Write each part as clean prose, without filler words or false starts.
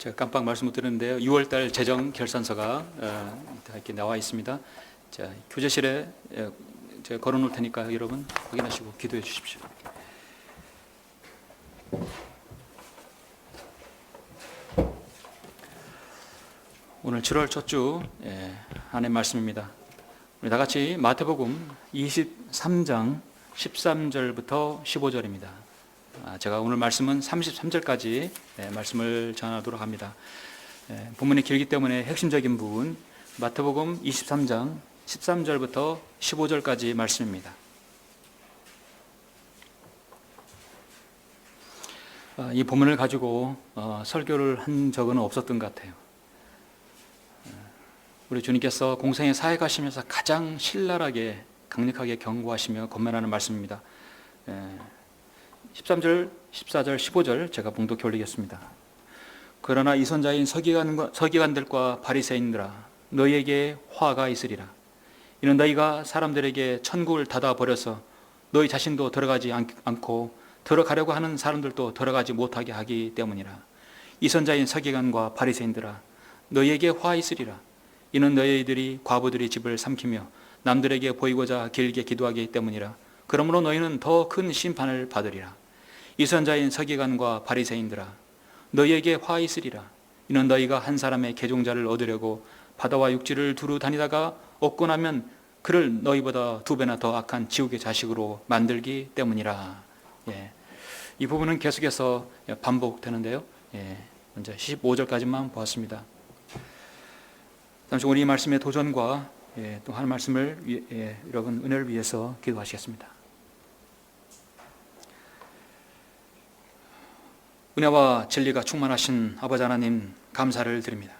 제가 깜빡 말씀 못 드렸는데요. 6월달 재정 결산서가 이렇게 나와 있습니다. 자, 교재실에 제가 걸어놓을 테니까 여러분 확인하시고 기도해 주십시오. 오늘 7월 첫 주 하나님의 말씀입니다. 우리 다 같이 마태복음 23장 13절부터 15절입니다. 제가 오늘 말씀은 33절까지 말씀을 전하도록 합니다. 본문이 길기 때문에 핵심적인 부분 마태복음 23장 13절부터 15절까지 말씀입니다. 이 본문을 가지고 설교를 한 적은 없었던 것 같아요. 우리 주님께서 공생에 사역하시면서 가장 신랄하게 강력하게 경고하시며 권면하는 말씀입니다. 13절, 14절, 15절 제가 봉독해 올리겠습니다. 그러나 이선자인 서기관들과 바리새인들아 너희에게 화가 있으리라. 이는 너희가 사람들에게 천국을 닫아버려서 너희 자신도 들어가지 않고 들어가려고 하는 사람들도 들어가지 못하게 하기 때문이라. 이선자인 서기관과 바리새인들아 너희에게 화 있으리라. 이는 너희들이 과부들의 집을 삼키며 남들에게 보이고자 길게 기도하기 때문이라. 그러므로 너희는 더 큰 심판을 받으리라. 이선자인 서기관과 바리새인들아 너희에게 화 있으리라. 이는 너희가 한 사람의 계종자를 얻으려고 바다와 육지를 두루 다니다가 얻고 나면 그를 너희보다 2배나 더 악한 지옥의 자식으로 만들기 때문이라. 이 부분은 계속해서 반복되는데요. 먼저 15절까지만 보았습니다. 잠시 우리 말씀의 도전과 또 하나님 말씀을 여러분 은혜를 위해서 기도하시겠습니다. 은혜와 진리가 충만하신 아버지 하나님 감사를 드립니다.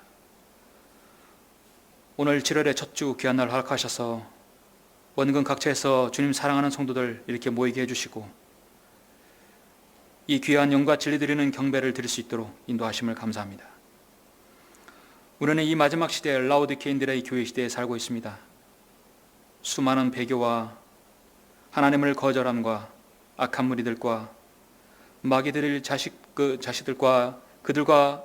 오늘 7월의 첫 주 귀한 날 허락하셔서 원근 각처에서 주님 사랑하는 성도들 이렇게 모이게 해주시고 이 귀한 영과 진리 드리는 경배를 드릴 수 있도록 인도하심을 감사합니다. 우리는 이 마지막 시대 라오디게인들의 교회 시대에 살고 있습니다. 수많은 배교와 하나님을 거절함과 악한 무리들과 마귀들의 자식들과 그들과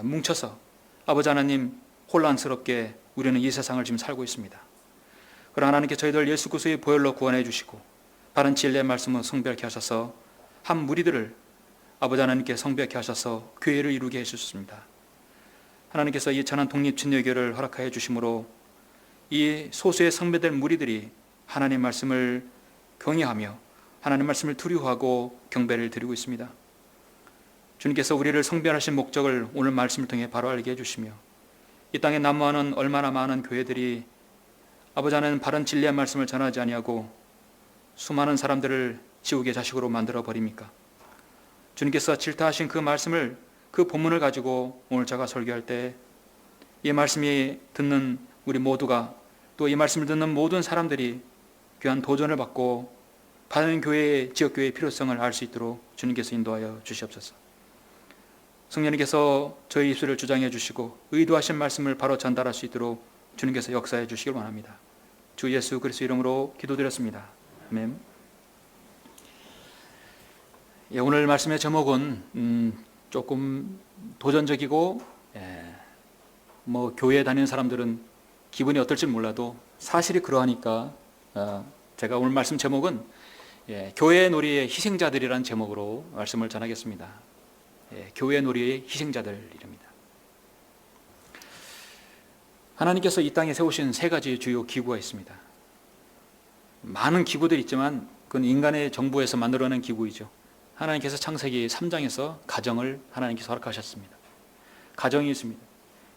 뭉쳐서 아버지 하나님 혼란스럽게 우리는 이 세상을 지금 살고 있습니다. 그러나 하나님께 저희들 예수 그리스도의 보혈로 구원해 주시고 바른 진리의 말씀을 성별케 하셔서 한 무리들을 아버지 하나님께 성별케 하셔서 교회를 이루게 해주셨습니다. 하나님께서 이 천한 독립진료교를 허락하여 주심으로 이 소수의 성배될 무리들이 하나님 말씀을 경외하며 하나님 말씀을 두려워하고 경배를 드리고 있습니다. 주님께서 우리를 성별하신 목적을 오늘 말씀을 통해 바로 알게 해주시며 이 땅에 난무하는 얼마나 많은 교회들이 아버지 하나님 바른 진리의 말씀을 전하지 아니하고 수많은 사람들을 지옥의 자식으로 만들어 버립니까? 주님께서 질타하신 그 말씀을 그 본문을 가지고 오늘 제가 설교할 때 이 말씀이 듣는 우리 모두가 또 이 말씀을 듣는 모든 사람들이 귀한 도전을 받고 바른 교회의 지역교회의 필요성을 알 수 있도록 주님께서 인도하여 주시옵소서. 성령님께서 저희 입술을 주장해 주시고 의도하신 말씀을 바로 전달할 수 있도록 주님께서 역사해 주시길 원합니다. 주 예수 그리스도 이름으로 기도드렸습니다. 아멘. 오늘 말씀의 제목은 조금 도전적이고 교회에 다니는 사람들은 기분이 어떨지 몰라도 사실이 그러하니까 제가 오늘 말씀 제목은 교회의 놀이의 희생자들이라는 제목으로 말씀을 전하겠습니다. 교회의 놀이의 희생자들입니다. 하나님께서 이 땅에 세우신 3가지 주요 기구가 있습니다. 많은 기구들이 있지만 그건 인간의 정부에서 만들어낸 기구이죠. 하나님께서 창세기 3장에서 가정을 하나님께서 허락하셨습니다. 가정이 있습니다.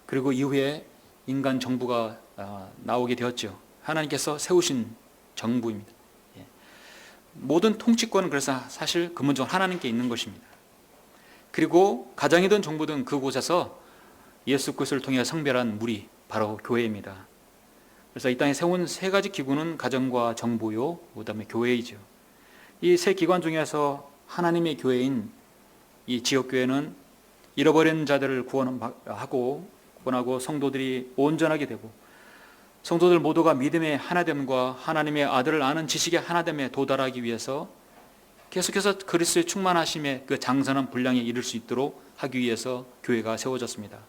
그리고 이후에 인간 정부가 나오게 되었죠. 하나님께서 세우신 정부입니다. 모든 통치권은 그래서 사실 근본적으로 하나님께 있는 것입니다. 그리고 가정이든 정부든 그곳에서 예수 그리스도를 통해 성별한 무리 바로 교회입니다. 그래서 이 땅에 세운 3가지 기구는 가정과 정부요, 그다음에 교회이죠. 이 3기관 중에서 하나님의 교회인 이 지역교회는 잃어버린 자들을 구원하고 성도들이 온전하게 되고 성도들 모두가 믿음의 하나됨과 하나님의 아들을 아는 지식의 하나됨에 도달하기 위해서 계속해서 그리스도의 충만하심의 그 장선한 분량에 이를 수 있도록 하기 위해서 교회가 세워졌습니다.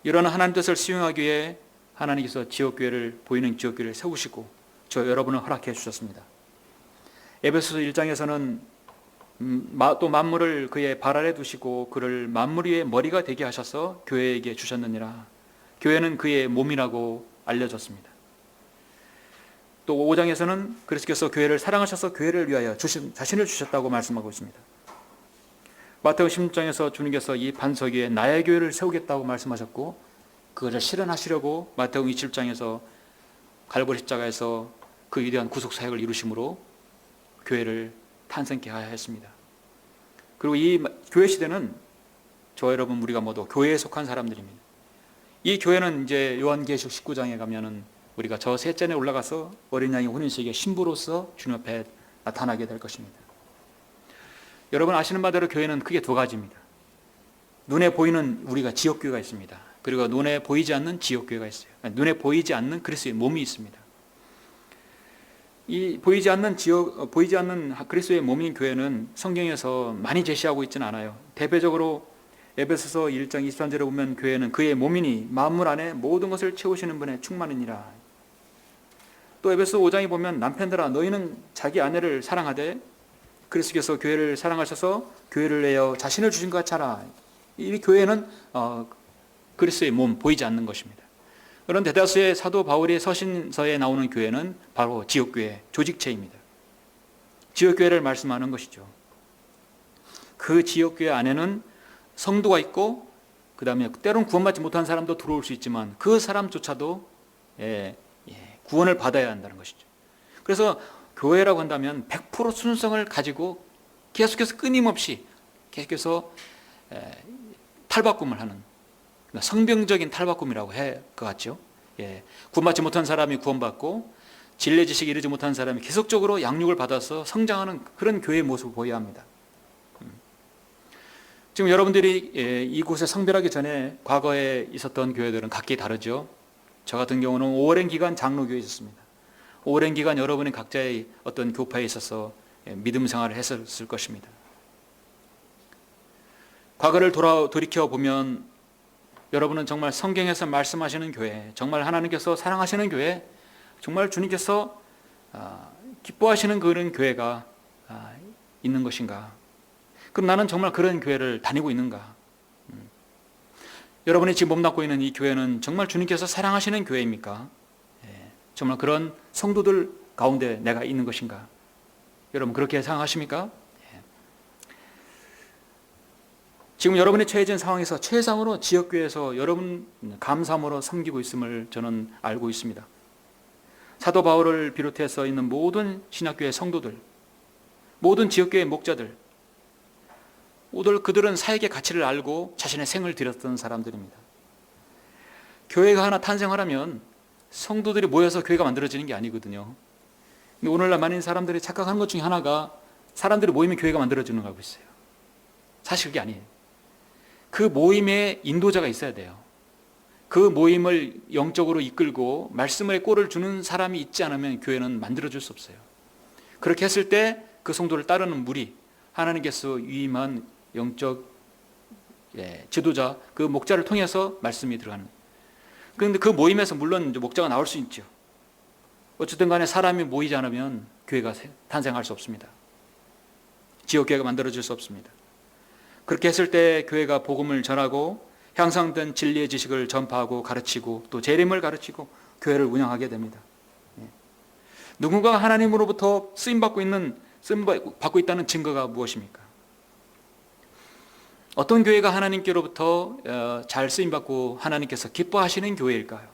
이런 하나님 뜻을 수용하기 위해 하나님께서 지역교회를, 보이는 지역교회를 세우시고 저 여러분을 허락해 주셨습니다. 에베소서 1장에서는 또 만물을 그의 발 아래 두시고 그를 만물 위의 머리가 되게 하셔서 교회에게 주셨느니라. 교회는 그의 몸이라고 알려졌습니다. 또 5장에서는 그리스도께서 교회를 사랑하셔서 교회를 위하여 자신을 주셨다고 말씀하고 있습니다. 마태오 16장에서 주님께서 이 반석 위에 나의 교회를 세우겠다고 말씀하셨고 그것을 실현하시려고 마태오 27장에서 갈보리 십자가에서 그 위대한 구속 사역을 이루심으로 교회를 탄생케 하여 했습니다. 그리고 이 교회 시대는 저 여러분 우리가 모두 교회에 속한 사람들입니다. 이 교회는 이제 요한계시록 19장에 가면은 우리가 저 셋째에 올라가서 어린 양의 혼인식의 신부로서 주님 앞에 나타나게 될 것입니다. 여러분 아시는 바대로 교회는 크게 두 가지입니다. 눈에 보이는 우리가 지역교회가 있습니다. 그리고 눈에 보이지 않는 지역교회가 있어요. 눈에 보이지 않는 그리스도의 몸이 있습니다. 이 보이지 않는 그리스도의 몸인 교회는 성경에서 많이 제시하고 있지는 않아요. 대표적으로 에베소서 1장 23절에 보면 교회는 그의 몸이니 만물 안에 모든 것을 채우시는 분의 충만이니라. 또 에베소 5장에 보면 남편들아 너희는 자기 아내를 사랑하되 그리스도께서 교회를 사랑하셔서 교회를 내어 자신을 주신 것 같이 하라. 이 교회는 그리스도의 몸, 보이지 않는 것입니다. 그런 대다수의 사도 바울의 서신서에 나오는 교회는 바로 지역교회, 조직체입니다. 지역교회를 말씀하는 것이죠. 그 지역교회 안에는 성도가 있고 그 다음에 때로는 구원받지 못한 사람도 들어올 수 있지만 그 사람조차도 구원을 받아야 한다는 것이죠. 그래서 교회라고 한다면 100% 순성을 가지고 계속해서 끊임없이 계속해서 탈바꿈을 하는 성병적인 탈바꿈이라고 할 것 같죠. 구원받지 못한 사람이 구원받고 진리 지식에 이르지 못한 사람이 계속적으로 양육을 받아서 성장하는 그런 교회의 모습을 보여야 합니다. 지금 여러분들이 이곳에 성별하기 전에 과거에 있었던 교회들은 각기 다르죠. 저 같은 경우는 오랜 기간 장로교회에 있었습니다. 오랜 기간 여러분이 각자의 어떤 교파에 있어서 믿음 생활을 했었을 것입니다. 과거를 돌이켜 보면 여러분은 정말 성경에서 말씀하시는 교회, 정말 하나님께서 사랑하시는 교회, 정말 주님께서 기뻐하시는 그런 교회가 있는 것인가? 그럼 나는 정말 그런 교회를 다니고 있는가? 여러분이 지금 몸담고 있는 이 교회는 정말 주님께서 사랑하시는 교회입니까? 정말 그런 성도들 가운데 내가 있는 것인가? 여러분 그렇게 생각하십니까? 지금 여러분이 처해진 상황에서 최상으로 지역교회에서 여러분 감사함으로 섬기고 있음을 저는 알고 있습니다. 사도 바울을 비롯해서 있는 모든 신약교회 성도들, 모든 지역교회 목자들, 모두 그들은 사역의 가치를 알고 자신의 생을 들였던 사람들입니다. 교회가 하나 탄생하려면 성도들이 모여서 교회가 만들어지는 게 아니거든요. 근데 오늘날 많은 사람들이 착각하는 것 중에 하나가 사람들이 모이면 교회가 만들어지는 거고 있어요. 사실 그게 아니에요. 그 모임에 인도자가 있어야 돼요. 그 모임을 영적으로 이끌고 말씀의 꼴을 주는 사람이 있지 않으면 교회는 만들어질 수 없어요. 그렇게 했을 때 그 성도를 따르는 무리, 하나님께서 위임한 영적 지도자, 그 목자를 통해서 말씀이 들어가는 거예요. 그런데 그 모임에서 물론 목자가 나올 수 있죠. 어쨌든 간에 사람이 모이지 않으면 교회가 탄생할 수 없습니다. 지역교회가 만들어질 수 없습니다. 그렇게 했을 때 교회가 복음을 전하고 향상된 진리의 지식을 전파하고 가르치고 또 재림을 가르치고 교회를 운영하게 됩니다. 누군가가 하나님으로부터 쓰임받고 있다는 증거가 무엇입니까? 어떤 교회가 하나님께로부터 잘 쓰임받고 하나님께서 기뻐하시는 교회일까요?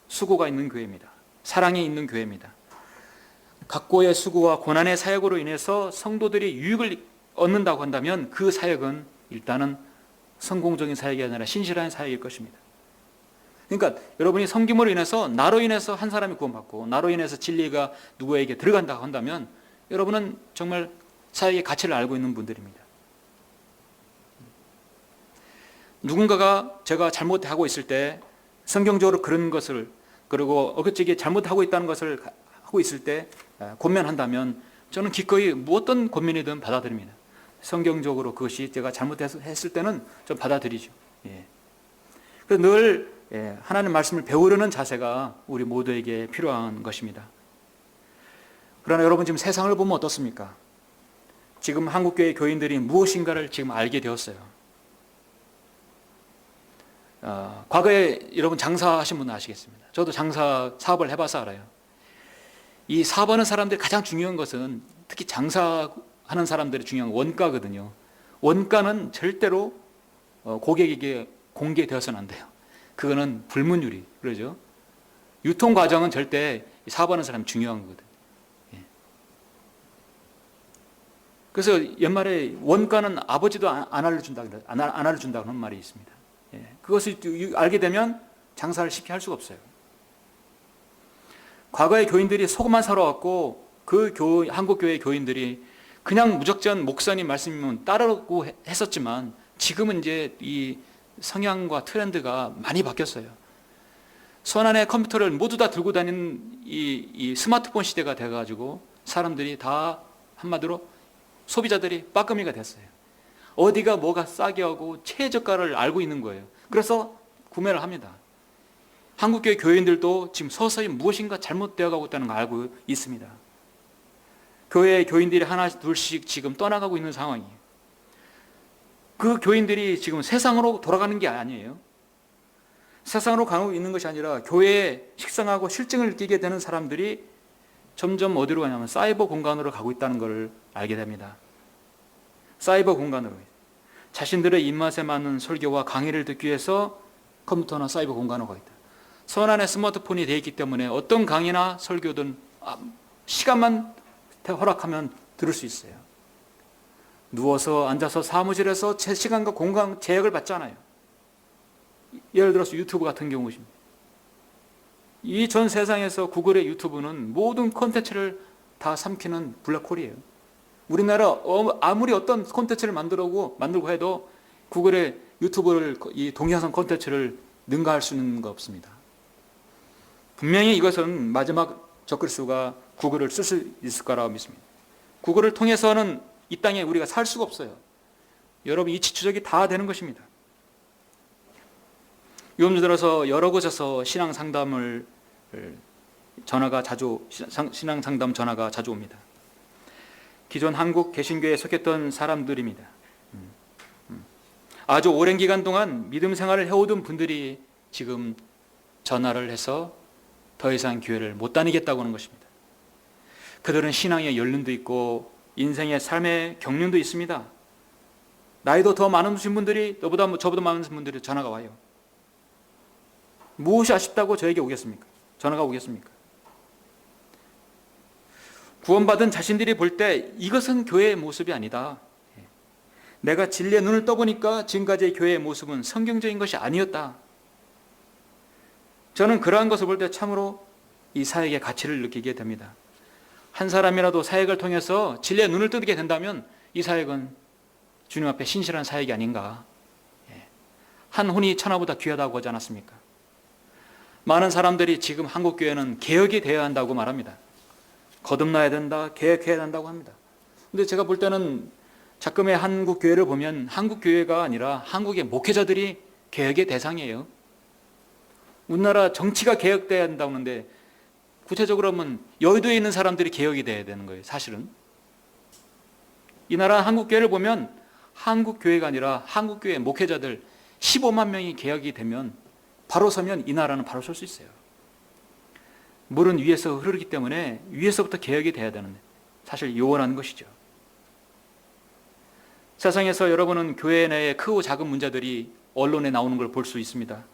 수고가 있는 교회입니다. 사랑이 있는 교회입니다. 각고의 수고와 고난의 사역으로 인해서 성도들이 유익을 얻는다고 한다면 그 사역은 일단은 성공적인 사역이 아니라 신실한 사역일 것입니다. 그러니까 여러분이 섬김으로 인해서 나로 인해서 한 사람이 구원받고 나로 인해서 진리가 누구에게 들어간다고 한다면 여러분은 정말 사역의 가치를 알고 있는 분들입니다. 누군가가 제가 잘못하고 있을 때 성경적으로 그런 것을 그리고 어긋지게 잘못하고 있다는 것을 하고 있을 때 권면한다면 저는 기꺼이 무엇든 권면이든 받아들입니다. 성경적으로 그것이 제가 잘못했을 때는 좀 받아들이죠. 예. 그래서 늘 하나님 말씀을 배우려는 자세가 우리 모두에게 필요한 것입니다. 그러나 여러분 지금 세상을 보면 어떻습니까? 지금 한국교회 교인들이 무엇인가를 지금 알게 되었어요. 과거에 여러분 장사하신 분은 아시겠습니다. 저도 장사 사업을 해봐서 알아요. 이 사업하는 사람들이 가장 중요한 것은 특히 장사하는 사람들이 중요한 원가거든요. 원가는 절대로 고객에게 공개되어서는 안 돼요. 그거는 불문율이 그러죠. 유통 과정은 절대 사업하는 사람이 중요한 거거든요. 그래서 연말에 원가는 아버지도 안 알려준다고 하는 말이 있습니다. 그것을 알게 되면 장사를 쉽게 할 수가 없어요. 과거에 교인들이 소금만 사러 왔고 한국교회 교인들이 그냥 무작정 목사님 말씀이면 따르고 했었지만 지금은 이제 이 성향과 트렌드가 많이 바뀌었어요. 손 안에 컴퓨터를 모두 다 들고 다니는 이 스마트폰 시대가 돼가지고 사람들이 다 한마디로 소비자들이 빠끔이가 됐어요. 어디가 뭐가 싸게 하고 최저가를 알고 있는 거예요. 그래서 구매를 합니다. 한국교회 교인들도 지금 서서히 무엇인가 잘못되어 가고 있다는 걸 알고 있습니다. 교회 교인들이 하나 둘씩 지금 떠나가고 있는 상황이에요. 그 교인들이 지금 세상으로 돌아가는 게 아니에요. 세상으로 가고 있는 것이 아니라 교회에 식상하고 실증을 느끼게 되는 사람들이 점점 어디로 가냐면 사이버 공간으로 가고 있다는 것을 알게 됩니다. 사이버 공간으로 자신들의 입맛에 맞는 설교와 강의를 듣기 위해서 컴퓨터나 사이버 공간으로 가고 있다. 손 안에 스마트폰이 되어 있기 때문에 어떤 강의나 설교든 시간만 허락하면 들을 수 있어요. 누워서 앉아서 사무실에서 제 시간과 공간 제약을 받지 않아요. 예를 들어서 유튜브 같은 경우입니다. 이 전 세상에서 구글의 유튜브는 모든 콘텐츠를 다 삼키는 블랙홀이에요. 우리나라 아무리 어떤 콘텐츠를 만들고 해도 구글의 유튜브를 이 동영상 콘텐츠를 능가할 수 있는 거 없습니다. 분명히 이것은 마지막 적그리스도가 구글을 쓸 수 있을 거라고 믿습니다. 구글을 통해서는 이 땅에 우리가 살 수가 없어요. 여러분 이치 추적이 다 되는 것입니다. 요즘 들어서 여러 곳에서 신앙 상담 전화가 자주 옵니다. 기존 한국 개신교에 속했던 사람들입니다. 아주 오랜 기간 동안 믿음 생활을 해오던 분들이 지금 전화를 해서 더 이상 교회를 못 다니겠다고 하는 것입니다. 그들은 신앙의 연륜도 있고 인생의 삶의 경륜도 있습니다. 나이도 더 많으신 분들이 저보다 많은 분들이 전화가 와요. 무엇이 아쉽다고 저에게 오겠습니까? 전화가 오겠습니까? 구원받은 자신들이 볼 때 이것은 교회의 모습이 아니다. 내가 진리의 눈을 떠보니까 지금까지의 교회의 모습은 성경적인 것이 아니었다. 저는 그러한 것을 볼 때 참으로 이 사역의 가치를 느끼게 됩니다. 한 사람이라도 사역을 통해서 진리의 눈을 뜨게 된다면 이 사역은 주님 앞에 신실한 사역이 아닌가. 한 혼이 천하보다 귀하다고 하지 않았습니까? 많은 사람들이 지금 한국교회는 개혁이 되어야 한다고 말합니다. 거듭나야 된다, 개혁해야 된다고 합니다. 근데 제가 볼 때는 자금의 한국교회를 보면 한국교회가 아니라 한국의 목회자들이 개혁의 대상이에요. 우리나라 정치가 개혁돼야 한다고 하는데 구체적으로 하면 여의도에 있는 사람들이 개혁이 돼야 되는 거예요. 사실은 이 나라 한국교회를 보면 한국교회가 아니라 한국교회 목회자들 15만 명이 개혁이 되면 바로 서면 이 나라는 바로 설 수 있어요. 물은 위에서 흐르기 때문에 위에서부터 개혁이 돼야 되는데 사실 요원한 것이죠. 세상에서 여러분은 교회 내의 크고 작은 문제들이 언론에 나오는 걸 볼 수 있습니다.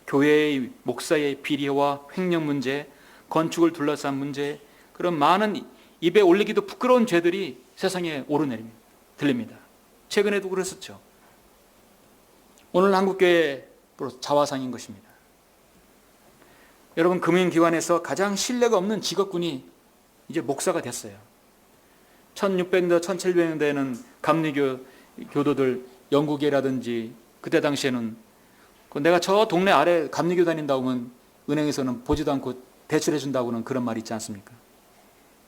교회의 목사의 비리와 횡령 문제, 건축을 둘러싼 문제, 그런 많은 입에 올리기도 부끄러운 죄들이 세상에 오르내립니다. 들립니다. 최근에도 그랬었죠. 오늘 한국교회 자화상인 것입니다. 여러분 금융기관에서 가장 신뢰가 없는 직업군이 이제 목사가 됐어요. 1600년대, 1700년대에는 감리교 교도들 영국이라든지 그때 당시에는 내가 저 동네 아래 감리교 다닌다고 하면 은행에서는 보지도 않고 대출해 준다고는 그런 말이 있지 않습니까?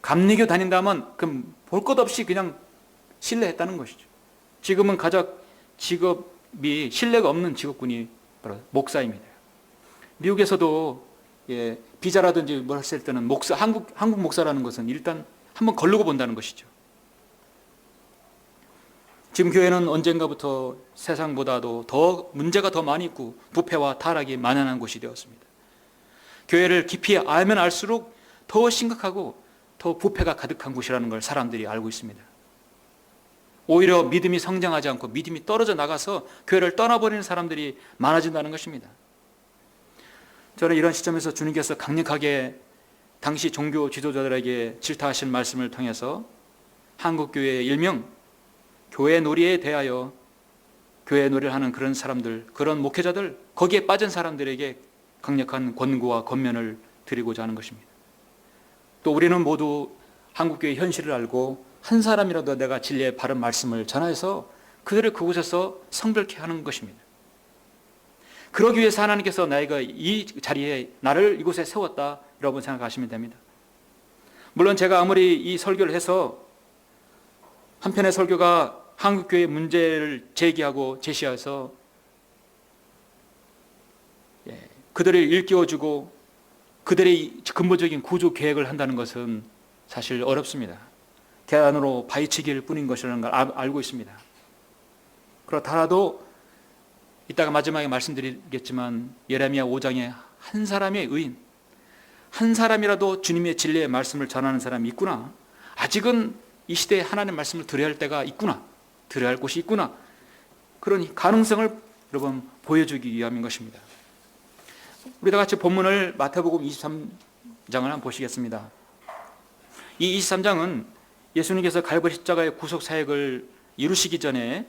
감리교 다닌다면 그럼 볼 것 없이 그냥 신뢰했다는 것이죠. 지금은 가장 직업이 신뢰가 없는 직업군이 바로 목사입니다. 미국에서도 비자라든지 뭘 했을 때는 한국 목사라는 것은 일단 한번 걸르고 본다는 것이죠. 지금 교회는 언젠가부터 세상보다도 더 문제가 더 많이 있고 부패와 타락이 만연한 곳이 되었습니다. 교회를 깊이 알면 알수록 더 심각하고 더 부패가 가득한 곳이라는 걸 사람들이 알고 있습니다. 오히려 믿음이 성장하지 않고 믿음이 떨어져 나가서 교회를 떠나버리는 사람들이 많아진다는 것입니다. 저는 이런 시점에서 주님께서 강력하게 당시 종교 지도자들에게 질타하신 말씀을 통해서 한국교회의 일명 교회 놀이에 대하여 교회 놀이를 하는 그런 사람들, 그런 목회자들, 거기에 빠진 사람들에게 강력한 권고와 권면을 드리고자 하는 것입니다. 또 우리는 모두 한국교회의 현실을 알고 한 사람이라도 내가 진리의 바른 말씀을 전해서 그들을 그곳에서 성별케 하는 것입니다. 그러기 위해서 하나님께서 나이가 이 자리에 나를 이곳에 세웠다, 여러분 생각하시면 됩니다. 물론 제가 아무리 이 설교를 해서 한편의 설교가 한국교회의 문제를 제기하고 제시해서 그들을 일깨워주고 그들의 근본적인 구조 계획을 한다는 것은 사실 어렵습니다. 계란으로 파헤치기일 뿐인 것이라는 걸 알고 있습니다. 그렇더라도 이따가 마지막에 말씀드리겠지만 예레미야 5장에 한 사람의 의인, 한 사람이라도 주님의 진리의 말씀을 전하는 사람이 있구나, 아직은 이 시대에 하나님의 말씀을 들어야 할 때가 있구나, 들어야 할 곳이 있구나, 그런 가능성을 여러분 보여주기 위함인 것입니다. 우리 다 같이 본문을 마태복음 23장을 한번 보시겠습니다. 이 23장은 예수님께서 갈보리 십자가의 구속 사역을 이루시기 전에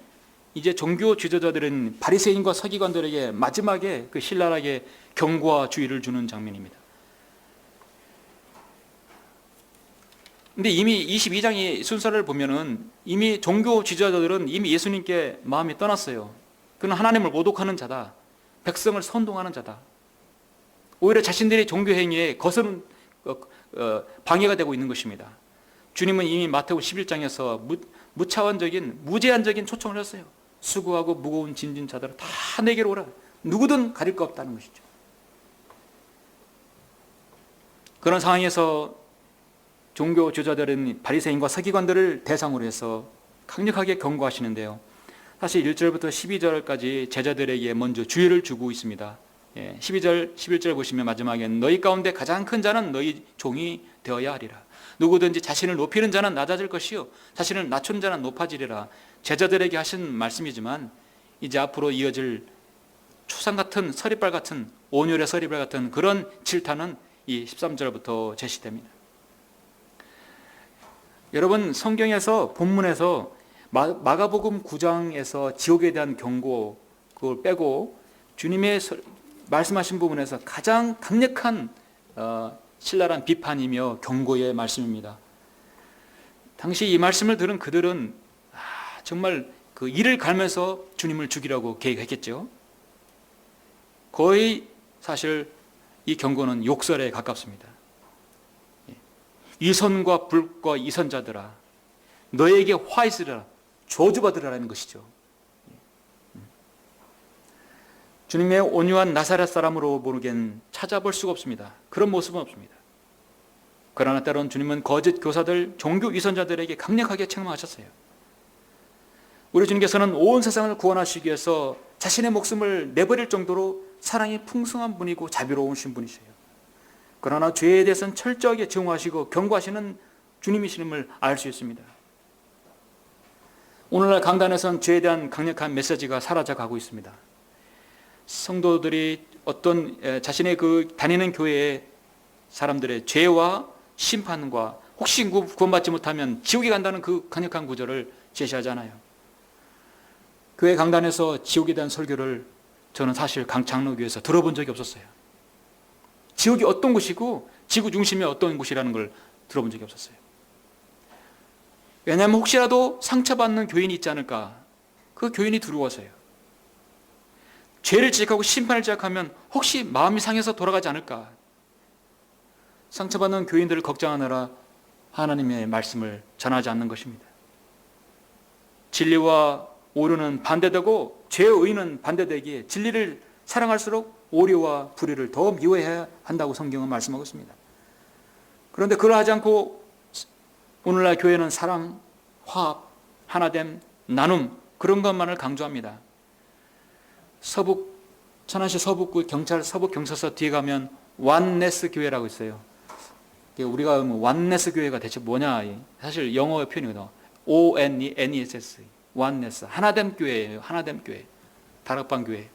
이제 종교 지도자들은 바리새인과 서기관들에게 마지막에 그 신랄하게 경고와 주의를 주는 장면입니다. 근데 이미 22장의 순서를 보면은 이미 종교 지도자들은 이미 예수님께 마음이 떠났어요. 그는 하나님을 모독하는 자다, 백성을 선동하는 자다, 오히려 자신들의 종교 행위에 거스른 방해가 되고 있는 것입니다. 주님은 이미 마태복음 11장에서 무차원적인 무제한적인 초청을 했어요. 수고하고 무거운 짐진 자들아 다 내게로 오라. 누구든 가릴 거 없다는 것이죠. 그런 상황에서 종교 지도자들은 바리새인과 서기관들을 대상으로 해서 강력하게 경고하시는데요. 사실 1절부터 12절까지 제자들에게 먼저 주의를 주고 있습니다. 12절, 11절 보시면 마지막에 너희 가운데 가장 큰 자는 너희 종이 되어야 하리라. 누구든지 자신을 높이는 자는 낮아질 것이요 자신을 낮춘 자는 높아지리라. 제자들에게 하신 말씀이지만 이제 앞으로 이어질 초상 같은 서리발 같은 온율의 서리발 같은 그런 질타는 이 13절부터 제시됩니다. 여러분, 성경에서 본문에서 마가복음 9장에서 지옥에 대한 경고 그걸 빼고 주님의 말씀하신 부분에서 가장 강력한 신랄한 비판이며 경고의 말씀입니다. 당시 이 말씀을 들은 그들은 정말 그 이를 갈면서 주님을 죽이라고 계획했겠죠. 거의 사실 이 경고는 욕설에 가깝습니다. 이선과 불과 이선자들아 너에게 화 있으리라, 저주받으라는 것이죠. 주님의 온유한 나사렛 사람으로 보기엔 찾아볼 수가 없습니다. 그런 모습은 없습니다. 그러나 때론 주님은 거짓 교사들, 종교 위선자들에게 강력하게 책망하셨어요. 우리 주님께서는 온 세상을 구원하시기 위해서 자신의 목숨을 내버릴 정도로 사랑이 풍성한 분이고 자비로우신 분이세요. 그러나 죄에 대해서는 철저하게 증오하시고 경고하시는 주님이심을 알 수 있습니다. 오늘날 강단에서는 죄에 대한 강력한 메시지가 사라져가고 있습니다. 성도들이 어떤 자신의 그 다니는 교회의 사람들의 죄와 심판과 혹시 구원받지 못하면 지옥에 간다는 그 강력한 구절을 제시하잖아요. 교회 강단에서 지옥에 대한 설교를 저는 사실 장로교에서 들어본 적이 없었어요. 지옥이 어떤 곳이고 지구 중심이 어떤 곳이라는 걸 들어본 적이 없었어요. 왜냐하면 혹시라도 상처받는 교인이 있지 않을까, 그 교인이 두려워서요. 죄를 지적하고 심판을 지적하면 혹시 마음이 상해서 돌아가지 않을까, 상처받는 교인들을 걱정하느라 하나님의 말씀을 전하지 않는 것입니다. 진리와 오류는 반대되고 죄의는 반대되기에 진리를 사랑할수록 오류와 불의를 더 미워해야 한다고 성경은 말씀하고 있습니다. 그런데 그러하지 않고 오늘날 교회는 사랑, 화합, 하나됨, 나눔 그런 것만을 강조합니다. 천안시 서북구 경찰 서북경찰서 뒤에 가면 완네스 교회라고 있어요. 우리가 완네스 교회가 대체 뭐냐? 사실 영어의 표현이거든요. O-N-E-S-S 완네스 하나됨 교회예요. 하나됨 교회, 다락방 교회.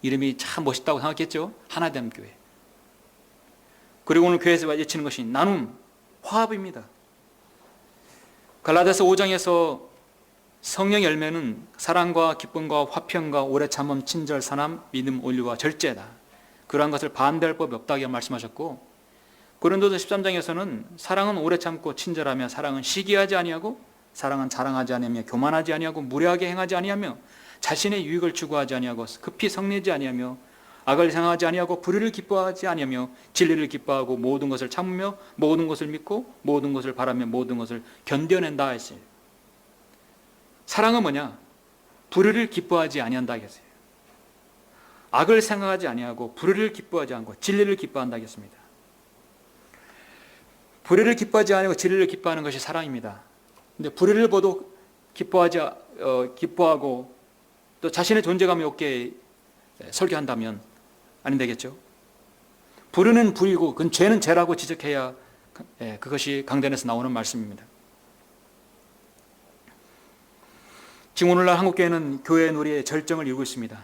이름이 참 멋있다고 생각했죠. 하나됨 교회. 그리고 오늘 교회에서 외치는 것이 나눔, 화합입니다. 갈라디아서 5장에서 성령 열매는 사랑과 기쁨과 화평과 오래 참음, 친절, 사람, 믿음, 온유와 절제다. 그러한 것을 반대할 법이 없다고 말씀하셨고, 고린도서 13장에서는 사랑은 오래 참고 친절하며 사랑은 시기하지 아니하고 사랑은 자랑하지 아니하며 교만하지 아니하고 무례하게 행하지 아니하며 자신의 유익을 추구하지 아니하고 급히 성내지 아니하며 악을 생각하지 아니하고 불의를 기뻐하지 아니하며 진리를 기뻐하고 모든 것을 참으며 모든 것을 믿고 모든 것을 바라며 모든 것을 견뎌낸다 했어요. 사랑은 뭐냐? 불의를 기뻐하지 아니한다 했어요. 악을 생각하지 아니하고 불의를 기뻐하지 않고 진리를 기뻐한다 했습니다. 불의를 기뻐하지 아니하고 진리를 기뻐하는 것이 사랑입니다. 근데 불의를 보도 기뻐하고 또 자신의 존재감이 없게 설교한다면 안 되겠죠. 불의는 불이고 그건 죄는 죄라고 지적해야 그것이 강단에서 나오는 말씀입니다. 지금 오늘날 한국교회는 교회의 놀이의 절정을 이루고 있습니다.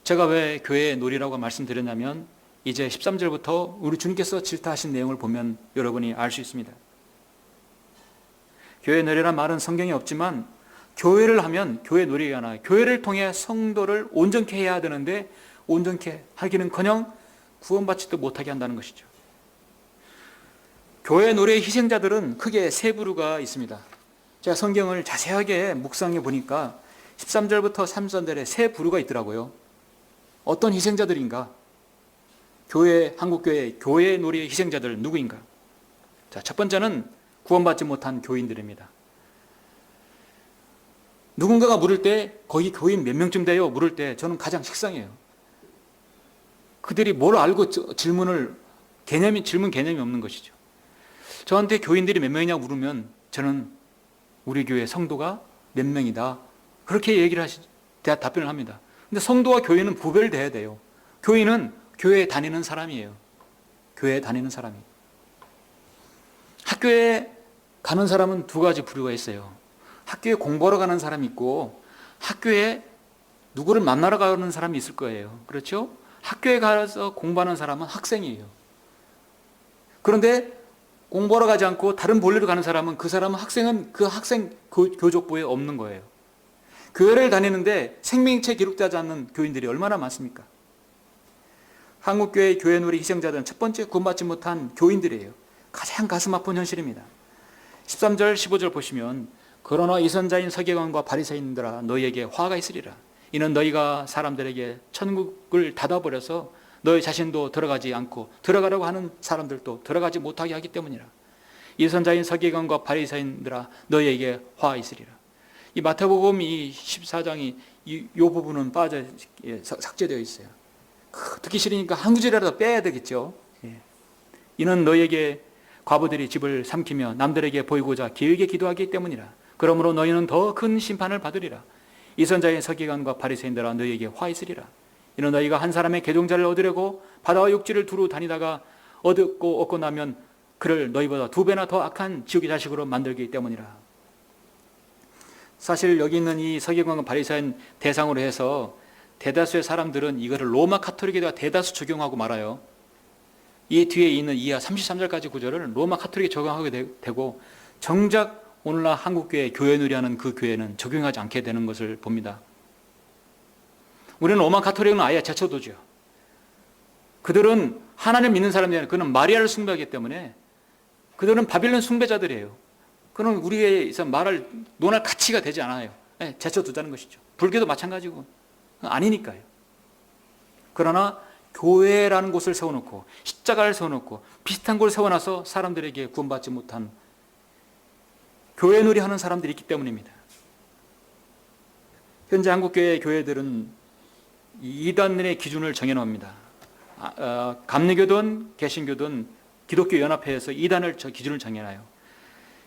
제가 왜 교회의 놀이라고 말씀드렸냐면 이제 13절부터 우리 주님께서 질타하신 내용을 보면 여러분이 알 수 있습니다. 교회의 놀이란 말은 성경에 없지만 교회를 하면 교회 놀이가 나요. 교회를 통해 성도를 온전케 해야 되는데 온전케 하기는커녕 구원받지도 못하게 한다는 것이죠. 교회 놀이의 희생자들은 크게 세 부류가 있습니다. 제가 성경을 자세하게 묵상해 보니까 13절부터 30절에 세 부류가 있더라고요. 어떤 희생자들인가? 한국교회 교회 놀이의 희생자들 누구인가? 자, 첫 번째는 구원받지 못한 교인들입니다. 누군가가 물을 때 거기 교인 몇 명쯤 돼요? 물을 때 저는 가장 식상해요. 그들이 뭘 알고 질문 개념이 없는 것이죠. 저한테 교인들이 몇 명이냐고 물으면 저는 우리 교회 성도가 몇 명이다. 그렇게 답변을 합니다. 근데 성도와 교인은 구별돼야 돼요. 교인은 교회에 다니는 사람이에요. 교회에 다니는 사람이. 학교에 가는 사람은 두 가지 부류가 있어요. 학교에 공부하러 가는 사람이 있고 학교에 누구를 만나러 가는 사람이 있을 거예요. 그렇죠? 학교에 가서 공부하는 사람은 학생이에요. 그런데 공부하러 가지 않고 다른 볼일로 가는 사람은 학생은 그 학생 교족부에 없는 거예요. 교회를 다니는데 생명체 기록되지 않는 교인들이 얼마나 많습니까? 한국교회 교회 놀이 희생자들은 첫 번째 구원받지 못한 교인들이에요. 가장 가슴 아픈 현실입니다. 13절 15절 보시면 그러나 이선자인 서기관과 바리새인들아 너희에게 화가 있으리라. 이는 너희가 사람들에게 천국을 닫아버려서 너희 자신도 들어가지 않고 들어가려고 하는 사람들도 들어가지 못하게 하기 때문이라. 이선자인 서기관과 바리새인들아 너희에게 화가 있으리라. 이 마태복음 이 14장이 이 부분은 삭제되어 있어요. 듣기 싫으니까 한 구절이라도 빼야 되겠죠. 이는 너희에게 과부들이 집을 삼키며 남들에게 보이고자 길게 기도하기 때문이라. 그러므로 너희는 더 큰 심판을 받으리라. 이선자의 서기관과 바리새인들아 너희에게 화 있으리라. 이는 너희가 한 사람의 계종자를 얻으려고 바다와 육지를 두루 다니다가 얻고 나면 그를 너희보다 2배나 더 악한 지옥의 자식으로 만들기 때문이라. 사실 여기 있는 이 서기관과 바리새인 대상으로 해서 대다수의 사람들은 이거를 로마 카톨릭에다가 대다수 적용하고 말아요. 이 뒤에 있는 이하 33절까지 구절을 로마 카톨릭에 적용하게 되고 정작 오늘날 한국교회 교회 누리하는 그 교회는 적용하지 않게 되는 것을 봅니다. 우리는 로마 카톨릭은 아예 제쳐두죠. 그들은 하나님 믿는 사람이 아니라 그는 마리아를 숭배하기 때문에 그들은 바빌론 숭배자들이에요. 그는 우리에서 논할 가치가 되지 않아요. 제쳐두자는 것이죠. 불교도 마찬가지고 아니니까요. 그러나 교회라는 곳을 세워놓고 십자가를 세워놓고 비슷한 곳을 세워놔서 사람들에게 구원받지 못한 교회 놀이 하는 사람들이 있기 때문입니다. 현재 한국교회 교회들은 이단의 기준을 정해놓습니다. 감리교든 개신교든 기독교 연합회에서 이단을 기준을 정해놔요.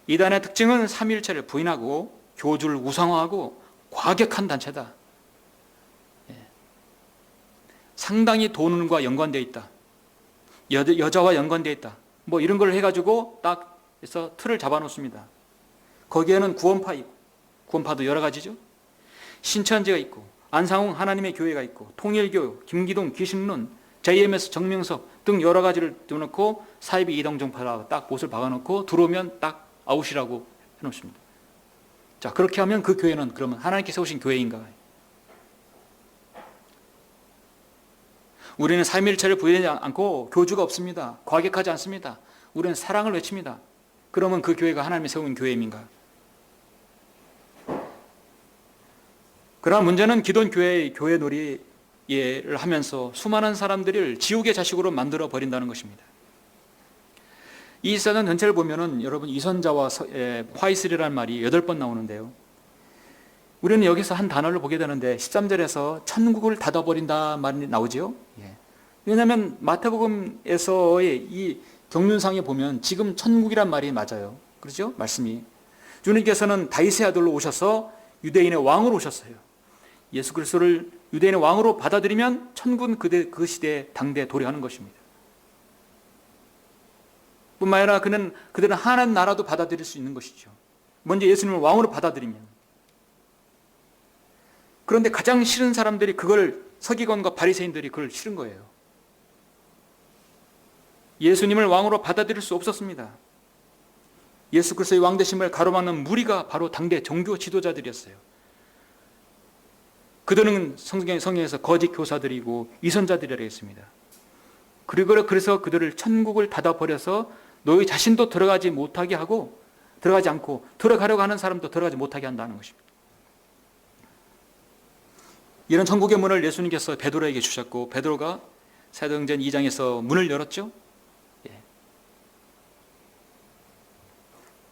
이단의 특징은 삼위일체를 부인하고 교주를 우상화하고 과격한 단체다. 상당히 돈과 연관되어 있다. 여자와 연관되어 있다. 뭐 이런 걸 해가지고 딱 해서 틀을 잡아놓습니다. 거기에는 구원파 있고, 구원파도 여러 가지죠. 신천지가 있고, 안상홍 하나님의 교회가 있고, 통일교, 김기동, 귀신론, JMS 정명석 등 여러 가지를 띄워놓고 사이비 이동정파라고 딱 못을 박아놓고 들어오면 딱 아웃이라고 해놓습니다. 자, 그렇게 하면 그 교회는 그러면 하나님께 세우신 교회인가? 우리는 삼위일체를 부인하지 않고 교주가 없습니다. 과격하지 않습니다. 우리는 사랑을 외칩니다. 그러면 그 교회가 하나님이 세운 교회인가? 그러나 문제는 기존 교회 놀이를 하면서 수많은 사람들을 지옥의 자식으로 만들어 버린다는 것입니다. 이 사전 전체를 보면은 여러분 이선자와 화이슬이라는 말이 8번 나오는데요. 우리는 여기서 한 단어를 보게 되는데 13절에서 천국을 닫아버린다 말이 나오지요. 왜냐하면 마태복음에서의 이 경륜상에 보면 지금 천국이란 말이 맞아요. 그렇죠? 말씀이. 주님께서는 다윗의 아들로 오셔서 유대인의 왕으로 오셨어요. 예수 그리스도를 유대인의 왕으로 받아들이면 천국은 그 시대에 당대에 도래하는 것입니다. 뿐만 아니라 그들은 하나님 나라도 받아들일 수 있는 것이죠. 먼저 예수님을 왕으로 받아들이면. 그런데 가장 싫은 사람들이 그걸 서기관과 바리새인들이 그걸 싫은 거예요. 예수님을 왕으로 받아들일 수 없었습니다. 예수 그리스도의 왕되심을 가로막는 무리가 바로 당대 종교 지도자들이었어요. 그들은 성경에서 거짓 교사들이고 이선자들이라 했습니다. 그래서 그들을 천국을 닫아버려서 너희 자신도 들어가지 못하게 하고 들어가지 않고 들어가려고 하는 사람도 들어가지 못하게 한다는 것입니다. 이런 천국의 문을 예수님께서 베드로에게 주셨고 베드로가 사도행전 2장에서 문을 열었죠.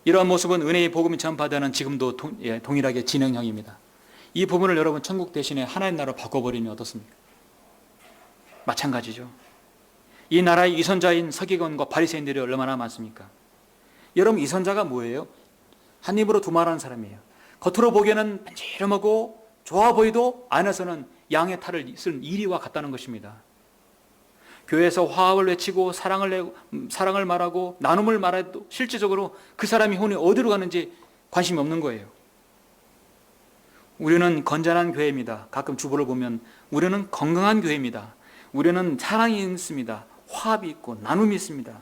이러한 모습은 은혜의 복음이 전파되는 지금도 동일하게 진행형입니다. 이 부분을 여러분 천국 대신에 하나님 나라로 바꿔버리면 어떻습니까? 마찬가지죠. 이 나라의 이선자인 서기관과 바리새인들이 얼마나 많습니까? 여러분 이선자가 뭐예요? 한 입으로 두말하는 사람이에요. 겉으로 보기에는 반지름하고 좋아 보이도 안에서는 양의 탈을 쓴 이리와 같다는 것입니다. 교회에서 화합을 외치고 사랑을 말하고 나눔을 말해도 실질적으로 그 사람이 혼이 어디로 가는지 관심이 없는 거예요. 우리는 건전한 교회입니다. 가끔 주보를 보면 우리는 건강한 교회입니다. 우리는 사랑이 있습니다. 화합이 있고 나눔이 있습니다.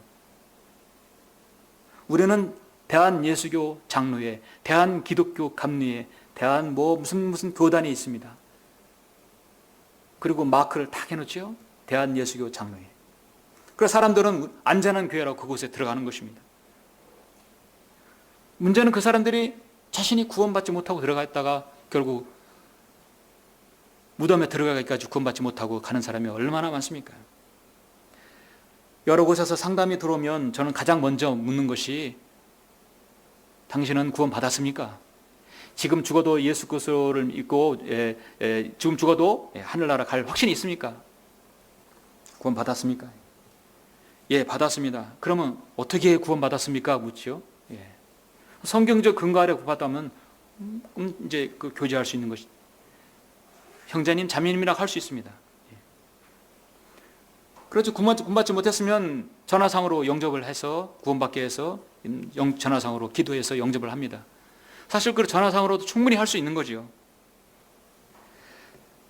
우리는 대한예수교 장로회, 대한기독교 감리회, 무슨 교단이 있습니다. 그리고 마크를 딱 해놓죠. 대한예수교 장로회. 그래서 사람들은 안전한 교회라고 그곳에 들어가는 것입니다. 문제는 그 사람들이 자신이 구원받지 못하고 들어갔다가 결국 무덤에 들어가기까지 구원받지 못하고 가는 사람이 얼마나 많습니까? 여러 곳에서 상담이 들어오면 저는 가장 먼저 묻는 것이 당신은 구원받았습니까? 지금 죽어도 예수 그리스도를 믿고 지금 죽어도 하늘나라 갈 확신이 있습니까? 구원받았습니까? 예, 받았습니다. 그러면 어떻게 구원받았습니까? 묻죠. 예. 성경적 근거 아래 구원받다면 이제 그 교제할 수 있는 것이 형제님, 자매님이라고 할 수 있습니다. 예. 그렇죠. 구원받지 못했으면 전화상으로 영접을 해서 구원받게 해서 전화상으로 기도해서 영접을 합니다. 사실 그 전화상으로도 충분히 할 수 있는 거죠.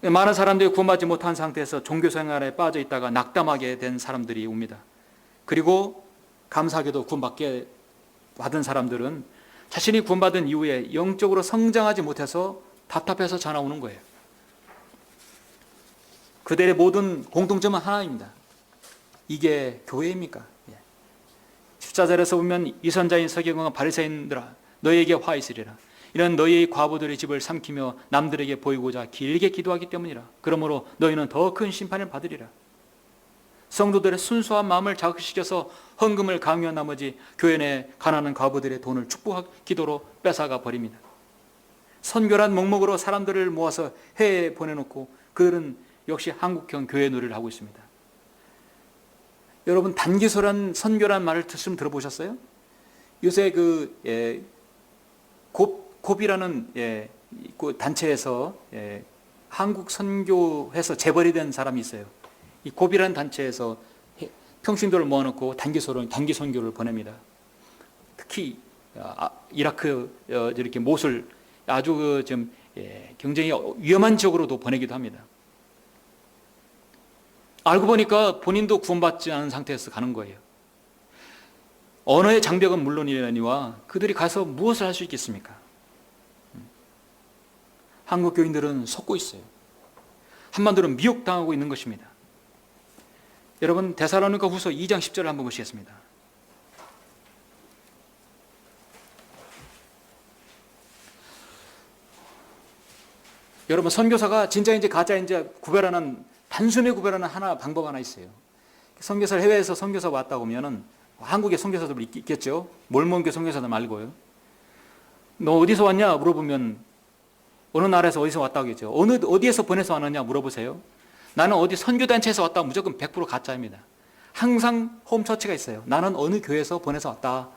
많은 사람들이 구원받지 못한 상태에서 종교생활에 빠져 있다가 낙담하게 된 사람들이 옵니다. 그리고 감사하게도 구원받게 받은 사람들은 자신이 구원받은 이후에 영적으로 성장하지 못해서 답답해서 전화 오는 거예요. 그들의 모든 공통점은 하나입니다. 이게 교회입니까? 14절에서 보면 이선자인 서기관과 바리새인들아 너희에게 화 있으리라. 이는 너희의 과부들의 집을 삼키며 남들에게 보이고자 길게 기도하기 때문이라. 그러므로 너희는 더 큰 심판을 받으리라. 성도들의 순수한 마음을 자극시켜서 헌금을 강요한 나머지 교회 내 가난한 과부들의 돈을 축복 기도로 뺏어가 버립니다. 선교란 목목으로 사람들을 모아서 해외에 보내놓고 그들은 역시 한국형 교회 놀이를 하고 있습니다. 여러분, 단기소란 선교란 말을 좀 들어보셨어요? 요새 곱이라는 그 단체에서 한국 선교해서 재벌이 된 사람이 있어요. 이 곱이라는 단체에서 평신도를 모아놓고 단기 선교를 보냅니다. 특히 이라크 이렇게 모술 아주 굉장히 위험한 지역으로도 보내기도 합니다. 알고 보니까 본인도 구원받지 않은 상태에서 가는 거예요. 언어의 장벽은 물론이라니와 그들이 가서 무엇을 할 수 있겠습니까? 한국 교인들은 속고 있어요. 한반도는 미혹당하고 있는 것입니다. 여러분, 데살로니가 후서 2장 10절을 한번 보시겠습니다. 여러분, 선교사가 진짜인지 가짜인지 단순히 구별하는 방법 하나 있어요. 선교사를 해외에서 선교사 왔다고 하면은 한국에 선교사들 있겠죠. 몰몬교 선교사들 말고요. 너 어디서 왔냐 물어보면 어느 나라에서 어디서 왔다고 하겠죠. 어디에서 보내서 왔느냐 물어보세요. 나는 어디 선교단체에서 왔다 무조건 100% 가짜입니다. 항상 홈처치가 있어요. 나는 어느 교회에서 보내서 왔다.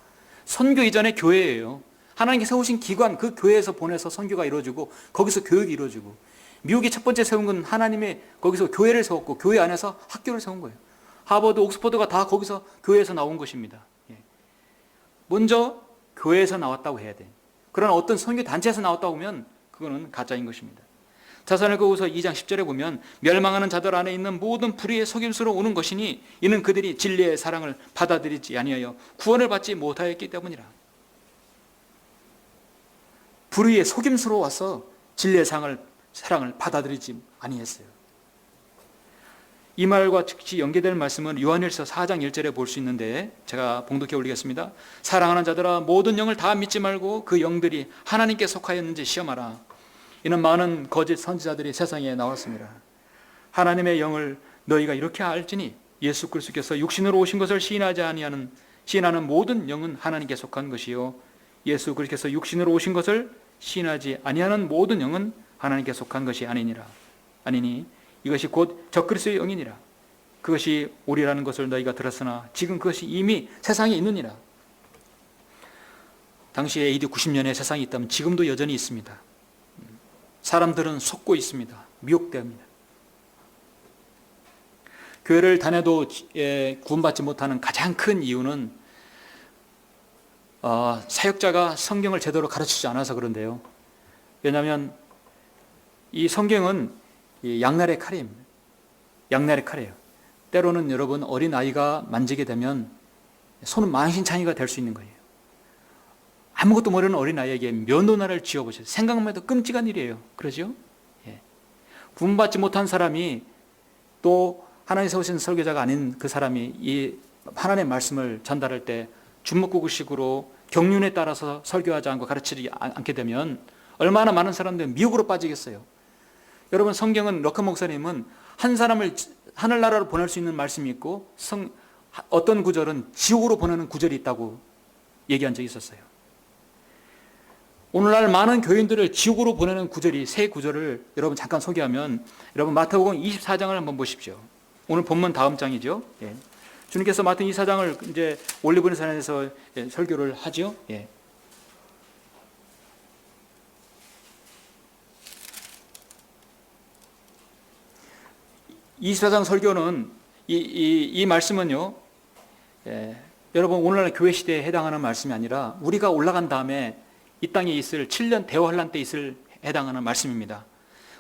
선교 이전에 교회예요. 하나님께 세우신 기관, 그 교회에서 보내서 선교가 이루어지고 거기서 교육이 이루어지고, 미국이 첫 번째 세운 건 하나님의 거기서 교회를 세웠고 교회 안에서 학교를 세운 거예요. 하버드, 옥스퍼드가 다 거기서 교회에서 나온 것입니다. 먼저 교회에서 나왔다고 해야 돼. 그러나 어떤 선교 단체에서 나왔다고 하면 그거는 가짜인 것입니다. 데살로니가후서 2장 10절에 보면 멸망하는 자들 안에 있는 모든 불의의 속임수로 오는 것이니 이는 그들이 진리의 사랑을 받아들이지 아니하여 구원을 받지 못하였기 때문이라. 불의의 속임수로 와서 진리의 사랑을 받아들이지 아니했어요. 이 말과 즉시 연계될 말씀은 요한일서 4장 1절에 볼 수 있는데 제가 봉독해 올리겠습니다. 사랑하는 자들아, 모든 영을 다 믿지 말고 그 영들이 하나님께 속하였는지 시험하라. 이는 많은 거짓 선지자들이 세상에 나왔습니다. 하나님의 영을 너희가 이렇게 알지니 예수 그리스도께서 육신으로 오신 것을 시인하는 모든 영은 하나님께 속한 것이요 예수 그리스도께서 육신으로 오신 것을 시인하지 아니하는 모든 영은 하나님께 속한 것이 아니니 이것이 곧 적그리스도의 영이니라. 그것이 오리라는 것을 너희가 들었으나 지금 그것이 이미 세상에 있느니라. 당시에 AD 90년에 세상에 있다면 지금도 여전히 있습니다. 사람들은 속고 있습니다. 미혹됩니다. 교회를 다녀도 구원받지 못하는 가장 큰 이유는 사역자가 성경을 제대로 가르치지 않아서 그런데요. 왜냐하면 이 성경은 양날의 칼입니다. 양날의 칼이에요. 때로는 여러분, 어린 아이가 만지게 되면 손은 망신창이가 될 수 있는 거예요. 아무것도 모르는 어린 아이에게 면도날을 쥐어보세요. 생각만 해도 끔찍한 일이에요. 그러죠? 구원받지 못한 사람이 또 하나님 세우신 설교자가 아닌 그 사람이 이 하나님의 말씀을 전달할 때 주먹구구식으로 경륜에 따라서 설교하지 않고 가르치지 않게 되면 얼마나 많은 사람들이 미혹으로 빠지겠어요. 여러분, 성경은 럭커 목사님은 한 사람을 하늘나라로 보낼 수 있는 말씀이 있고 어떤 구절은 지옥으로 보내는 구절이 있다고 얘기한 적이 있었어요. 오늘날 많은 교인들을 지옥으로 보내는 구절이 세 구절을 여러분 잠깐 소개하면, 여러분 마태복음 24장을 한번 보십시오. 오늘 본문 다음 장이죠. 주님께서 맡은 24장을 이제 올리브산에서 설교를 하죠. 24장 설교는 이 말씀은요, 여러분 오늘날 교회 시대에 해당하는 말씀이 아니라 우리가 올라간 다음에 이 땅에 있을 7년 대환란 때 해당하는 말씀입니다.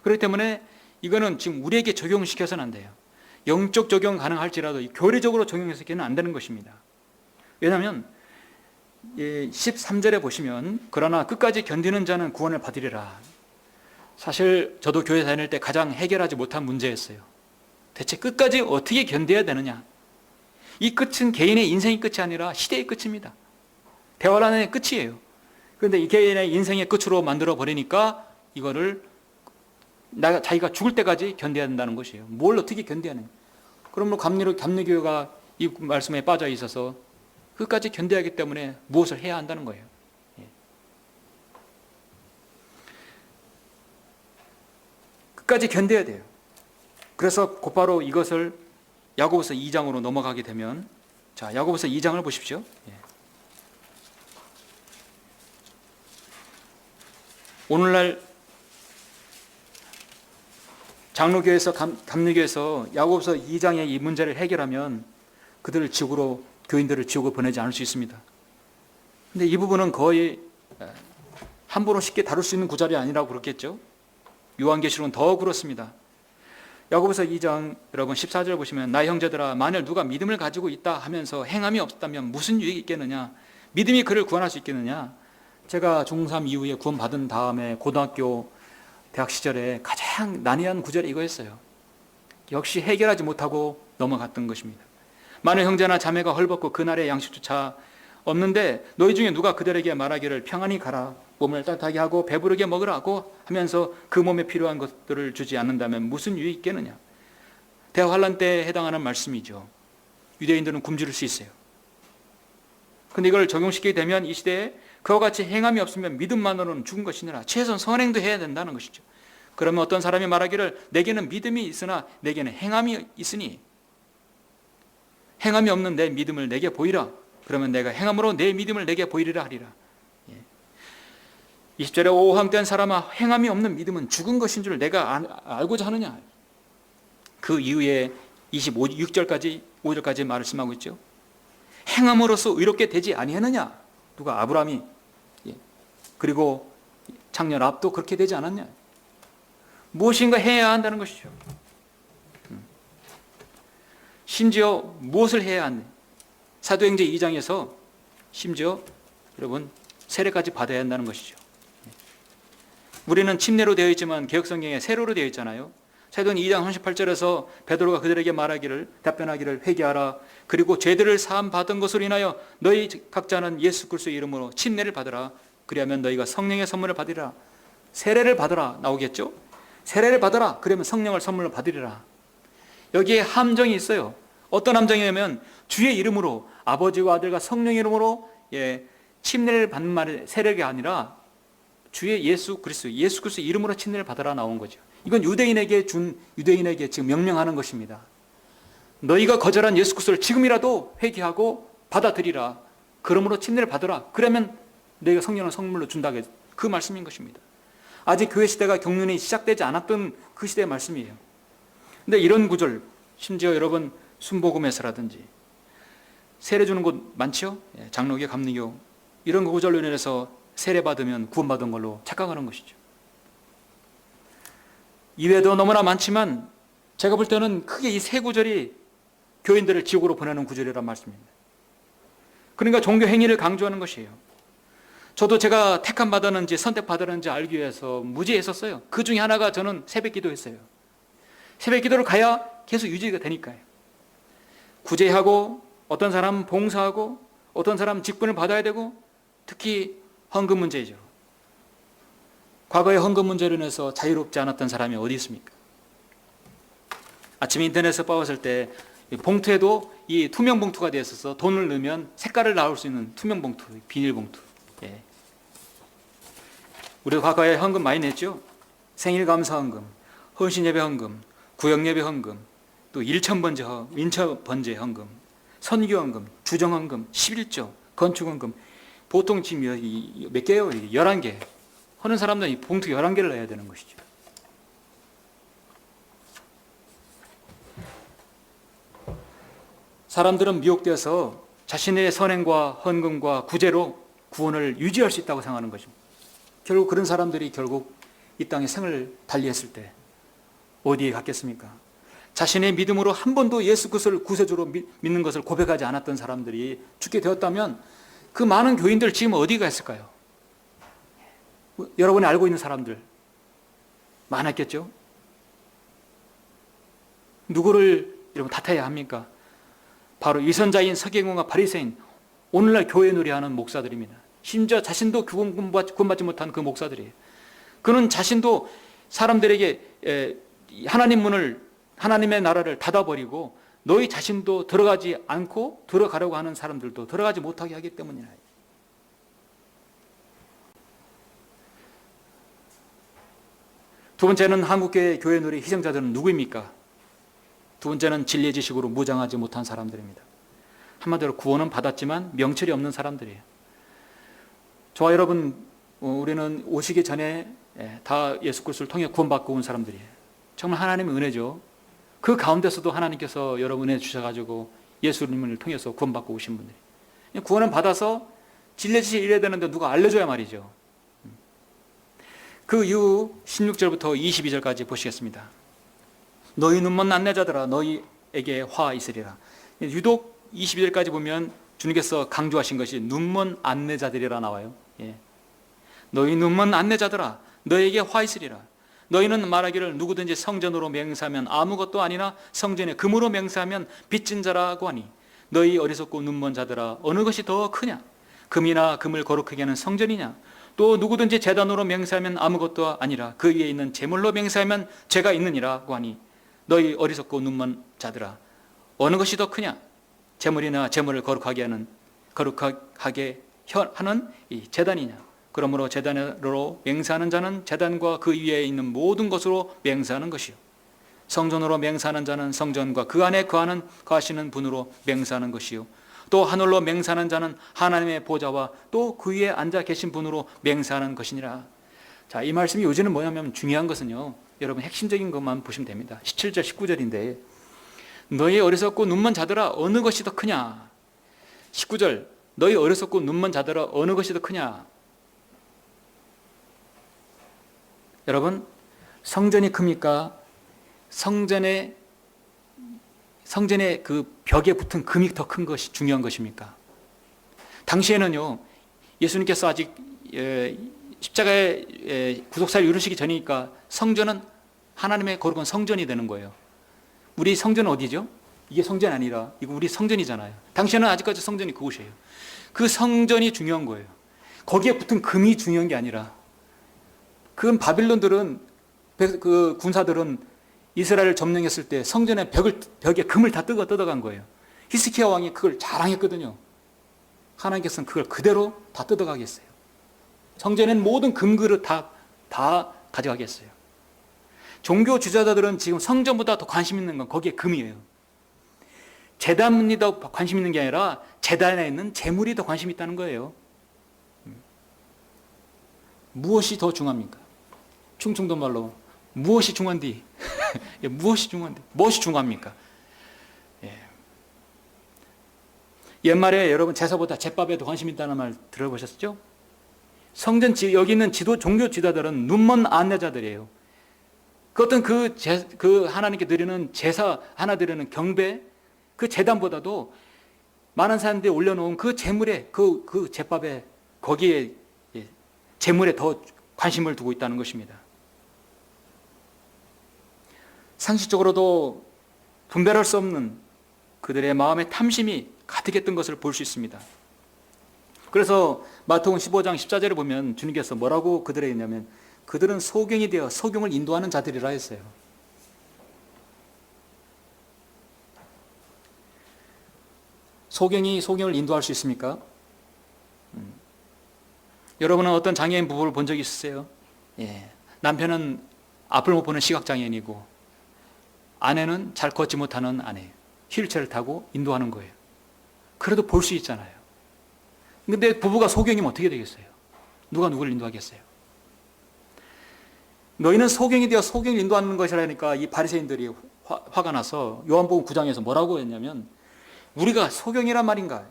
그렇기 때문에 이거는 지금 우리에게 적용시켜서는 안 돼요. 영적 적용 가능할지라도 교리적으로 적용해서는 안 되는 것입니다. 왜냐하면 13절에 보시면 그러나 끝까지 견디는 자는 구원을 받으리라. 사실 저도 교회 다닐 때 가장 해결하지 못한 문제였어요. 대체 끝까지 어떻게 견뎌야 되느냐. 이 끝은 개인의 인생의 끝이 아니라 시대의 끝입니다. 대환란의 끝이에요. 그런데 이 개인의 인생의 끝으로 만들어 버리니까 이거를 자기가 죽을 때까지 견뎌야 된다는 것이에요. 뭘 어떻게 견뎌야 하느냐. 그러므로 감리교회가 이 말씀에 빠져 있어서 끝까지 견뎌야 하기 때문에 무엇을 해야 한다는 거예요. 끝까지 견뎌야 돼요. 그래서 곧바로 이것을 야고보서 2장으로 넘어가게 되면, 자, 야고보서 2장을 보십시오. 오늘날 장로교에서 감리교에서 야고보서 2장의 이 문제를 해결하면 그들을 지옥으로, 교인들을 지옥으로 보내지 않을 수 있습니다. 근데 이 부분은 거의 함부로 쉽게 다룰 수 있는 구절이 아니라고 그렇겠죠. 요한계시록은 더 그렇습니다. 야고보서 2장 여러분 14절 보시면, 나의 형제들아, 만일 누가 믿음을 가지고 있다 하면서 행함이 없다면 무슨 유익이 있겠느냐? 믿음이 그를 구원할 수 있겠느냐? 제가 중3 이후에 구원받은 다음에 고등학교, 대학 시절에 가장 난해한 구절이 이거였어요. 역시 해결하지 못하고 넘어갔던 것입니다. 만일 형제나 자매가 헐벗고 그날의 양식조차 없는데 너희 중에 누가 그들에게 말하기를 평안히 가라, 몸을 따뜻하게 하고 배부르게 먹으라고 하면서 그 몸에 필요한 것들을 주지 않는다면 무슨 유익이 있겠느냐? 대환란 때에 해당하는 말씀이죠. 유대인들은 굶주릴 수 있어요. 근데 이걸 적용시키게 되면 이 시대에 그와 같이 행함이 없으면 믿음만으로는 죽은 것이니라. 최소한 선행도 해야 된다는 것이죠. 그러면 어떤 사람이 말하기를 내게는 믿음이 있으나 내게는 행함이 있으니 행함이 없는 내 믿음을 내게 보이라. 그러면 내가 행함으로 내 믿음을 내게 보이리라 하리라. 20절에 오함된 사람아, 행함이 없는 믿음은 죽은 것인 줄 내가 알고자 하느냐. 그 이후에 26절까지 5절까지 말씀하고 있죠. 행함으로써 의롭게 되지 아니하느냐. 누가? 아브라함이. 그리고 작년 랍도 그렇게 되지 않았냐. 무엇인가 해야 한다는 것이죠. 심지어 무엇을 해야 하느냐. 사도행전 2장에서 심지어 여러분 세례까지 받아야 한다는 것이죠. 우리는 침례로 되어 있지만 개혁성경에 세례로 되어 있잖아요. 사도행전 2장 38절에서 베드로가 그들에게 말하기를, 답변하기를, 회개하라. 그리고 죄들을 사함 받은 것으로 인하여 너희 각자는 예수 그리스도의 이름으로 침례를 받으라. 그리하면 너희가 성령의 선물을 받으리라. 세례를 받으라 나오겠죠. 세례를 받으라. 그러면 성령을 선물로 받으리라. 여기에 함정이 있어요. 어떤 함정이냐면 주의 이름으로, 아버지와 아들과 성령의 이름으로 침례를 받는 말이 세례가 아니라 주의 예수 그리스도 이름으로 침례를 받으라 나온 거죠. 이건 유대인에게 지금 명령하는 것입니다. 너희가 거절한 예수 그리스도를 지금이라도 회개하고 받아들이라. 그러므로 침례를 받으라. 그러면 너희가 성령을 선물로 준다. 그 말씀인 것입니다. 아직 교회 시대가 경륜이 시작되지 않았던 그 시대의 말씀이에요. 근데 이런 구절, 심지어 여러분 순복음에서라든지 세례 주는 곳 많죠? 장로교, 감리교 이런 구절로 인해서 세례 받으면 구원받은 걸로 착각하는 것이죠. 이외에도 너무나 많지만 제가 볼 때는 크게 이 세 구절이 교인들을 지옥으로 보내는 구절이란 말씀입니다. 그러니까 종교 행위를 강조하는 것이에요. 저도 제가 택함 받았는지 선택받았는지 알기 위해서 무지했었어요. 그 중에 하나가 저는 새벽 기도했어요. 새벽 기도를 가야 계속 유지가 되니까요. 구제하고 어떤 사람은 봉사하고 어떤 사람은 직분을 받아야 되고 특히 헌금 문제죠. 과거의 헌금 문제로 인해서 자유롭지 않았던 사람이 어디 있습니까? 아침에 인터넷에서 빠졌을 때 봉투에도 이 투명 봉투가 되어 있어서 돈을 넣으면 색깔을 나올 수 있는 투명 봉투, 비닐 봉투. 우리 과거에 헌금 많이 냈죠? 생일 감사 헌금, 헌신 예배 헌금, 구역 예배 헌금, 또 인천 번제 헌금, 선교 헌금, 주정 헌금, 11조, 건축 헌금. 보통 지금 몇 개예요? 11개. 하는 사람들은 이 봉투 11개를 넣어야 되는 것이죠. 사람들은 미혹되어서 자신의 선행과 헌금과 구제로 구원을 유지할 수 있다고 생각하는 것입니다. 결국 그런 사람들이 결국 이 땅에 생을 달리했을 때 어디에 갔겠습니까? 자신의 믿음으로 한 번도 예수 그리스도를 구세주로 믿는 것을 고백하지 않았던 사람들이 죽게 되었다면 그 많은 교인들 지금 어디 갔을까요? 여러분이 알고 있는 사람들 많았겠죠? 누구를 여러분 탓해야 합니까? 바로 위선자인 서기관과 바리새인, 오늘날 교회 놀이하는 목사들입니다. 심지어 자신도 구원받지 못한 그 목사들이에요. 그는 자신도 사람들에게 하나님 문을, 하나님의 나라를 닫아버리고 너희 자신도 들어가지 않고 들어가려고 하는 사람들도 들어가지 못하게 하기 때문이라. 두 번째는 한국교회 교회놀이 희생자들은 누구입니까? 두 번째는 진리의 지식으로 무장하지 못한 사람들입니다. 한마디로 구원은 받았지만 명철이 없는 사람들이에요. 저와 여러분, 우리는 오시기 전에 다 예수 그리스도를 통해 구원받고 온 사람들이에요. 정말 하나님의 은혜죠. 그 가운데서도 하나님께서 여러분 은혜 주셔가지고 예수님을 통해서 구원받고 오신 분들이, 구원은 받아서 진리의 지식을 이래야 되는데 누가 알려줘야 말이죠. 그 이후 16절부터 22절까지 보시겠습니다. 너희 눈먼 안내자들아, 너희에게 화 있으리라. 유독 22절까지 보면 주님께서 강조하신 것이 눈먼 안내자들이라 나와요. 너희 눈먼 안내자들아, 너희에게 화 있으리라. 너희는 말하기를 누구든지 성전으로 맹세하면 아무것도 아니나 성전에 금으로 맹세하면 빚진 자라고 하니, 너희 어리석고 눈먼 자들아, 어느 것이 더 크냐? 금이나 금을 거룩하게 하는 성전이냐? 또 누구든지 제단으로 맹세하면 아무것도 아니라 그 위에 있는 제물로 맹세하면 죄가 있느니라고 하니, 너희 어리석고 눈먼 자들아, 어느 것이 더 크냐? 제물이나 제물을 거룩하게 하는 이 제단이냐? 그러므로 제단으로 맹세하는 자는 제단과 그 위에 있는 모든 것으로 맹세하는 것이요, 성전으로 맹세하는 자는 성전과 그 안에 거하시는 분으로 맹세하는 것이요, 또 하늘로 맹세하는 자는 하나님의 보좌와 또 그 위에 앉아 계신 분으로 맹세하는 것이니라. 자, 이 말씀이 요즘은 뭐냐면, 중요한 것은요, 여러분 핵심적인 것만 보시면 됩니다. 17절 19절인데 너희 어리석고 눈먼 자들아, 어느 것이 더 크냐? 19절, 너희 어리석고 눈먼 자들아, 어느 것이 더 크냐? 여러분, 성전이 큽니까? 성전의 그 벽에 붙은 금이 더 큰 것이 중요한 것입니까? 당시에는요, 예수님께서 아직 십자가의 구속사를 이루시기 전이니까 성전은 하나님의 거룩한 성전이 되는 거예요. 우리 성전은 어디죠? 이게 성전이 아니라 이거 우리 성전이잖아요. 당시에는 아직까지 성전이 그곳이에요. 그 성전이 중요한 거예요. 거기에 붙은 금이 중요한 게 아니라, 그 바빌론들은, 그 군사들은 이스라엘을 점령했을 때 성전의 벽에 금을 다 뜯어간 거예요. 히스기야 왕이 그걸 자랑했거든요. 하나님께서는 그걸 그대로 다 뜯어가겠어요. 성전에는 모든 금그릇 다 가져가겠어요. 종교 지도자들은 지금 성전보다 더 관심 있는 건 거기에 금이에요. 제단이 더 관심 있는 게 아니라 제단에 있는 제물이 더 관심 있다는 거예요. 무엇이 더 중요합니까? 충청도 말로 무엇이 중요한디? 무엇이 중요한디? 무엇이 중요합니까? 옛말에 여러분 제사보다 제밥에 더 관심 있다는 말 들어보셨죠? 여기 있는 종교 지도자들은 눈먼 안내자들이에요. 그 어떤 그 하나님께 드리는 제사, 하나 드리는 경배, 그 제단보다도 많은 사람들이 올려놓은 그 제물에, 그 제밥에, 거기에 제물에 더 관심을 두고 있다는 것입니다. 상식적으로도 분별할 수 없는 그들의 마음의 탐심이 가득했던 것을 볼 수 있습니다. 그래서 마태복음 15장 14절을 보면 주님께서 뭐라고 그들에게 했냐면, 그들은 소경이 되어 소경을 인도하는 자들이라 했어요. 소경을 인도할 수 있습니까? 여러분은 어떤 장애인 부부를 본 적이 있으세요? 남편은 앞을 못 보는 시각장애인이고 아내는 잘 걷지 못하는 아내, 휠체어를 타고 인도하는 거예요. 그래도 볼 수 있잖아요. 근데 부부가 소경이면 어떻게 되겠어요? 누가 누구를 인도하겠어요? 너희는 소경이 되어 소경을 인도하는 것이라니까 이 바리새인들이 화가 나서 요한복음 9장에서 뭐라고 했냐면, 우리가 소경이란 말인가?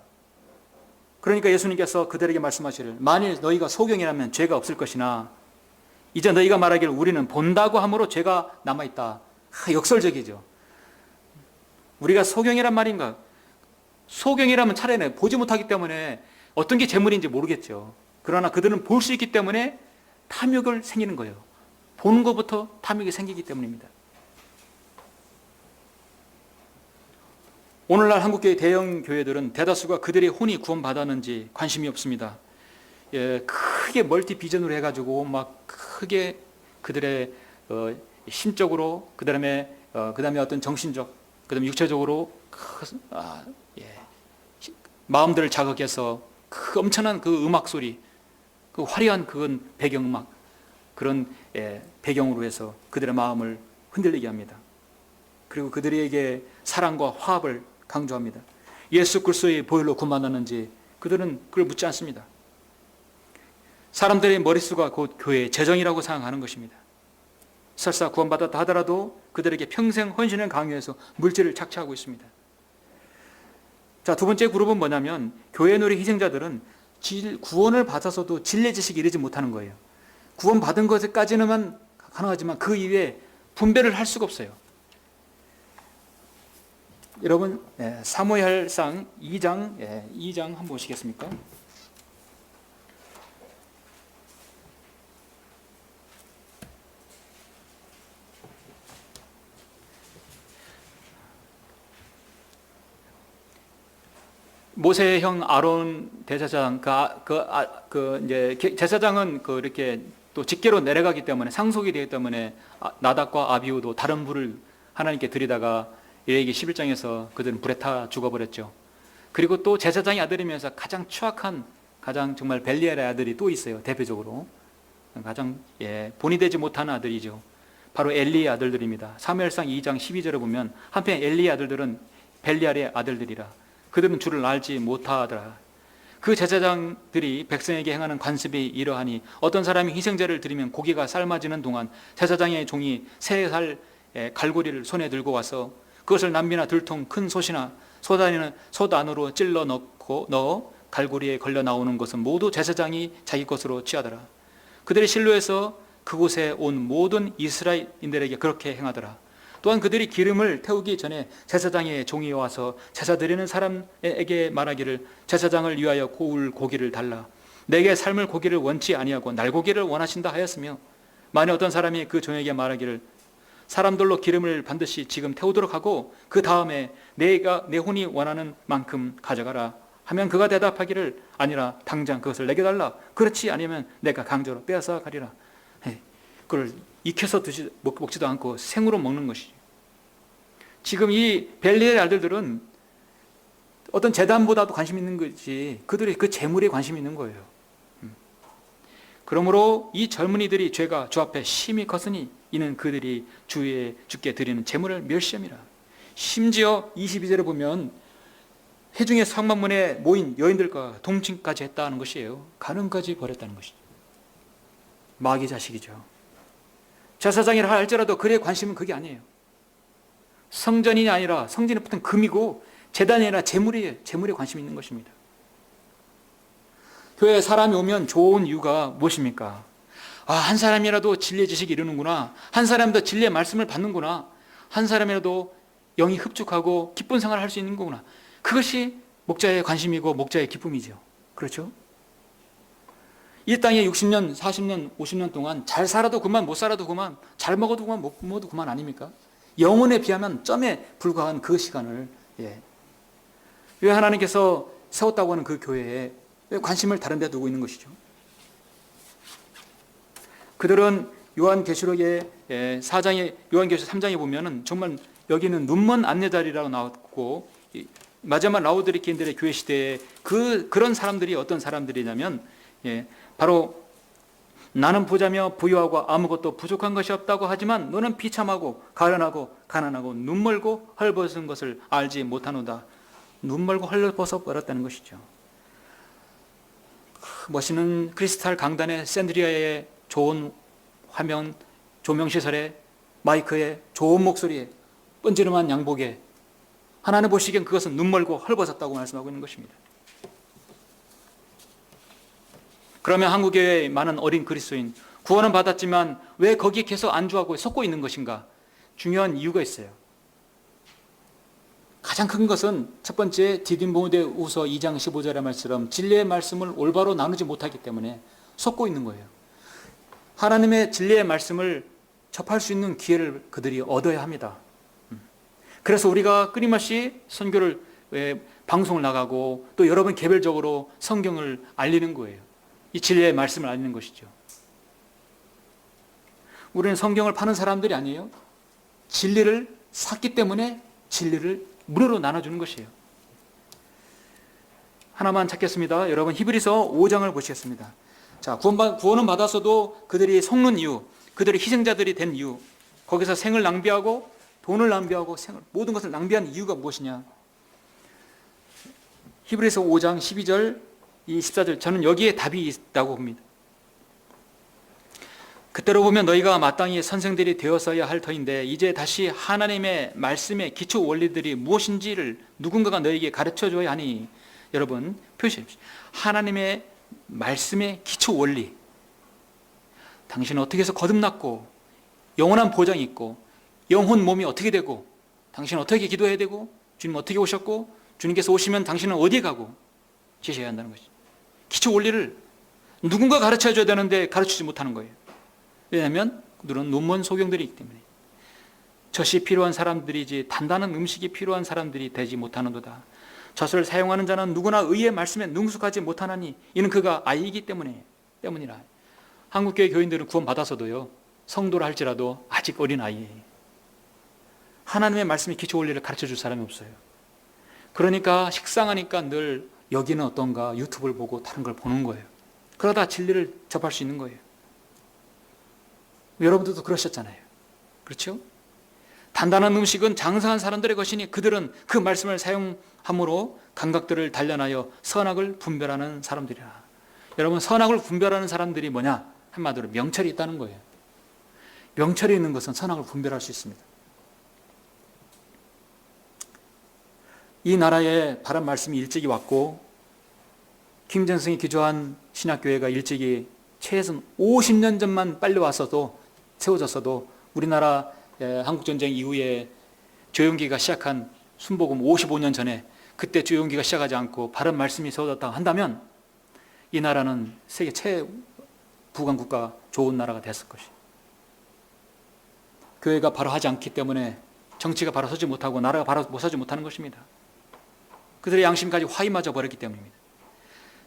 그러니까 예수님께서 그들에게 말씀하시기를, 만일 너희가 소경이라면 죄가 없을 것이나 이제 너희가 말하기를 우리는 본다고 함으로 죄가 남아있다. 역설적이죠. 우리가 소경이란 말인가? 소경이라면 차라리 보지 못하기 때문에 어떤 게 재물인지 모르겠죠. 그러나 그들은 볼 수 있기 때문에 탐욕을 생기는 거예요. 보는 것부터 탐욕이 생기기 때문입니다. 오늘날 한국교회 대형 교회들은 대다수가 그들의 혼이 구원받았는지 관심이 없습니다. 크게 멀티 비전으로 해가지고 막 크게 그들의 심적으로, 그다음에 어떤 정신적, 그다음에 육체적으로 마음들을 자극해서 그 엄청난 그 음악 소리, 그 화려한 그건 배경음악, 그런 배경으로 해서 그들의 마음을 흔들리게 합니다. 그리고 그들에게 사랑과 화합을 강조합니다. 예수 그리스도의 보혈로 구원받았는지 그들은 그걸 묻지 않습니다. 사람들의 머릿수가 곧 교회의 재정이라고 생각하는 것입니다. 설사 구원받았다 하더라도 그들에게 평생 헌신을 강요해서 물질을 착취하고 있습니다. 자, 두 번째 그룹은 뭐냐면 교회 놀이 희생자들은 구원을 받아서도 진리 지식에 이르지 못하는 거예요. 구원받은 것까지는 가능하지만 그 이외에 분별을 할 수가 없어요. 여러분 사무엘상 2장 한번 보시겠습니까? 모세의 형 아론 대제사장 이제 제사장은 이렇게 또 직계로 내려가기 때문에 상속이 되기 때문에 나답과 아비후도 다른 불을 하나님께 드리다가 레위기 11장에서 그들은 불에 타 죽어버렸죠. 그리고 또 제사장의 아들이면서 가장 추악한 가장 정말 벨리알의 아들이 또 있어요. 대표적으로 가장 본이 되지 못하는 아들이죠. 바로 엘리의 아들들입니다. 사무엘상 2장 12절에 보면 한편 엘리의 아들들은 벨리알의 아들들이라 그들은 주를 알지 못하더라. 그 제사장들이 백성에게 행하는 관습이 이러하니 어떤 사람이 희생제를 드리면 고기가 삶아지는 동안 제사장의 종이 3살 갈고리를 손에 들고 와서 그것을 남비나 들통 큰 솥이나 솥 안으로 찔러 넣어 갈고리에 걸려 나오는 것은 모두 제사장이 자기 것으로 취하더라. 그들이 실로에서 그곳에 온 모든 이스라엘인들에게 그렇게 행하더라. 또한 그들이 기름을 태우기 전에 제사장의 종이 와서 제사 드리는 사람에게 말하기를 제사장을 위하여 구울 고기를 달라. 내게 삶을 고기를 원치 아니하고 날고기를 원하신다 하였으며 만일 어떤 사람이 그 종에게 말하기를 사람들로 기름을 반드시 지금 태우도록 하고 그 다음에 내 혼이 원하는 만큼 가져가라 하면 그가 대답하기를 아니라 당장 그것을 내게 달라. 그렇지 아니면 내가 강제로 빼앗아 가리라. 그걸 익혀서 먹지도 않고 생으로 먹는 것이죠. 지금 이 벨리의 아들들은 어떤 재단보다도 관심 있는 것이 그들의 그 재물에 관심이 있는 거예요. 그러므로 이 젊은이들이 죄가 주 앞에 심히 컸으니 이는 그들이 주께 드리는 재물을 멸시함이라. 심지어 22절에 보면 회중의 성만문에 모인 여인들과 동침까지 했다는 것이에요. 간음까지 벌였다는 것이죠. 마귀 자식이죠. 제사장이라 할지라도 그의 관심은 그게 아니에요. 성전이 아니라 성전에 붙은 금이고 제단이 아니라 재물에 관심이 있는 것입니다. 교회에 사람이 오면 좋은 이유가 무엇입니까? 한 사람이라도 진리의 지식이 이르는구나. 한 사람도 진리의 말씀을 받는구나. 한 사람이라도 영이 흡족하고 기쁜 생활을 할 수 있는 거구나. 그것이 목자의 관심이고 목자의 기쁨이죠. 그렇죠? 이 땅에 60년, 40년, 50년 동안 잘 살아도 그만, 못 살아도 그만, 잘 먹어도 그만, 못 먹어도 그만 아닙니까? 영혼에 비하면 점에 불과한 그 시간을 왜 하나님께서 세웠다고 하는 그 교회에 왜 관심을 다른 데 두고 있는 것이죠? 그들은 요한계시록의 4장에 요한계시록 3장에 보면은 정말 여기는 눈먼 안내자리라고 나왔고 마지막 라오디게인들의 교회 시대에 그런 사람들이 어떤 사람들이냐면 바로 나는 부자며 부유하고 아무것도 부족한 것이 없다고 하지만 너는 비참하고 가련하고 가난하고 눈멀고 헐벗은 것을 알지 못하노다. 눈멀고 헐벗어 버렸다는 것이죠. 멋있는 크리스탈 강단에 샌드리아의 좋은 화면, 조명시설에 마이크에 좋은 목소리에 뻔지름한 양복에 하나님 보시기엔 그것은 눈멀고 헐벗었다고 말씀하고 있는 것입니다. 그러면 한국교회의 많은 어린 그리스도인 구원은 받았지만 왜 거기에 계속 안주하고 속고 있는 것인가? 중요한 이유가 있어요. 가장 큰 것은 첫 번째 디모데후서 2장 15절의 말씀처럼 진리의 말씀을 올바로 나누지 못하기 때문에 속고 있는 거예요. 하나님의 진리의 말씀을 접할 수 있는 기회를 그들이 얻어야 합니다. 그래서 우리가 끊임없이 선교를 방송을 나가고 또 여러분 개별적으로 성경을 알리는 거예요. 이 진리의 말씀을 알리는 것이죠. 우리는 성경을 파는 사람들이 아니에요. 진리를 샀기 때문에 진리를 무료로 나눠주는 것이에요. 하나만 찾겠습니다. 여러분 히브리서 5장을 보시겠습니다. 자, 구원은 받았어도 그들이 속는 이유, 그들이 희생자들이 된 이유, 거기서 생을 낭비하고 돈을 낭비하고 모든 것을 낭비한 이유가 무엇이냐? 히브리서 5장 12절, 14절, 저는 여기에 답이 있다고 봅니다. 그때로 보면 너희가 마땅히 선생들이 되었어야 할 터인데 이제 다시 하나님의 말씀의 기초 원리들이 무엇인지를 누군가가 너희에게 가르쳐줘야 하니, 여러분 표시하십시오. 하나님의 말씀의 기초 원리, 당신은 어떻게 해서 거듭났고 영원한 보장이 있고 영혼 몸이 어떻게 되고 당신은 어떻게 기도해야 되고 주님 어떻게 오셨고 주님께서 오시면 당신은 어디에 가고 지시해야 한다는 것이죠. 기초 원리를 누군가 가르쳐줘야 되는데 가르치지 못하는 거예요. 왜냐하면 그들은 눈먼 소경들이 있기 때문에. 젖이 필요한 사람들이지 단단한 음식이 필요한 사람들이 되지 못하는도다. 젖을 사용하는 자는 누구나 의의 말씀에 능숙하지 못하나니 이는 그가 아이이기 때문이라. 한국교회 교인들은 구원받아서도요, 성도라 할지라도 아직 어린 아이예요. 하나님의 말씀의 기초 원리를 가르쳐줄 사람이 없어요. 그러니까 식상하니까 늘 여기는 어떤가 유튜브를 보고 다른 걸 보는 거예요. 그러다 진리를 접할 수 있는 거예요. 여러분들도 그러셨잖아요. 그렇죠? 단단한 음식은 장성한 사람들의 것이니 그들은 그 말씀을 사용함으로 감각들을 단련하여 선악을 분별하는 사람들이라. 여러분, 선악을 분별하는 사람들이 뭐냐? 한마디로 명철이 있다는 거예요. 명철이 있는 것은 선악을 분별할 수 있습니다. 이 나라에 바른 말씀이 일찍이 왔고 김정승이 기조한 신학교회가 일찍이 최소한 50년 전만 빨리 왔어도 세워졌어도 우리나라 한국전쟁 이후에 조용기가 시작한 순복음 55년 전에 그때 조용기가 시작하지 않고 바른 말씀이 세워졌다고 한다면 이 나라는 세계 최부강국가 좋은 나라가 됐을 것이에요. 교회가 바로 하지 않기 때문에 정치가 바로 서지 못하고 나라가 바로 못 서지 못하는 것입니다. 그들의 양심까지 화이맞아 버렸기 때문입니다.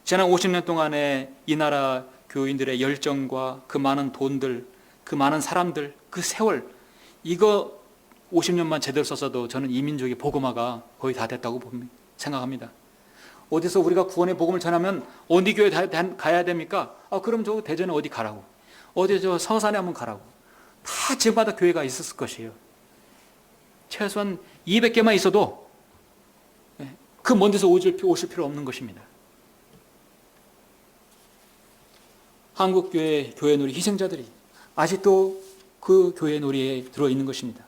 지난 50년 동안에 이 나라 교인들의 열정과 그 많은 돈들, 그 많은 사람들, 그 세월, 이거 50년만 제대로 썼어도 저는 이 민족의 복음화가 거의 다 됐다고 생각합니다. 어디서 우리가 구원의 복음을 전하면 어디 교회 가야 됩니까? 그럼 저 대전에 어디 가라고, 어디 저 서산에 한번 가라고. 다 지역마다 교회가 있었을 것이에요. 최소한 200개만 있어도 그 먼 데서 오실 필요 없는 것입니다. 한국교회 교회놀이 희생자들이 아직도 그 교회놀이에 들어있는 것입니다.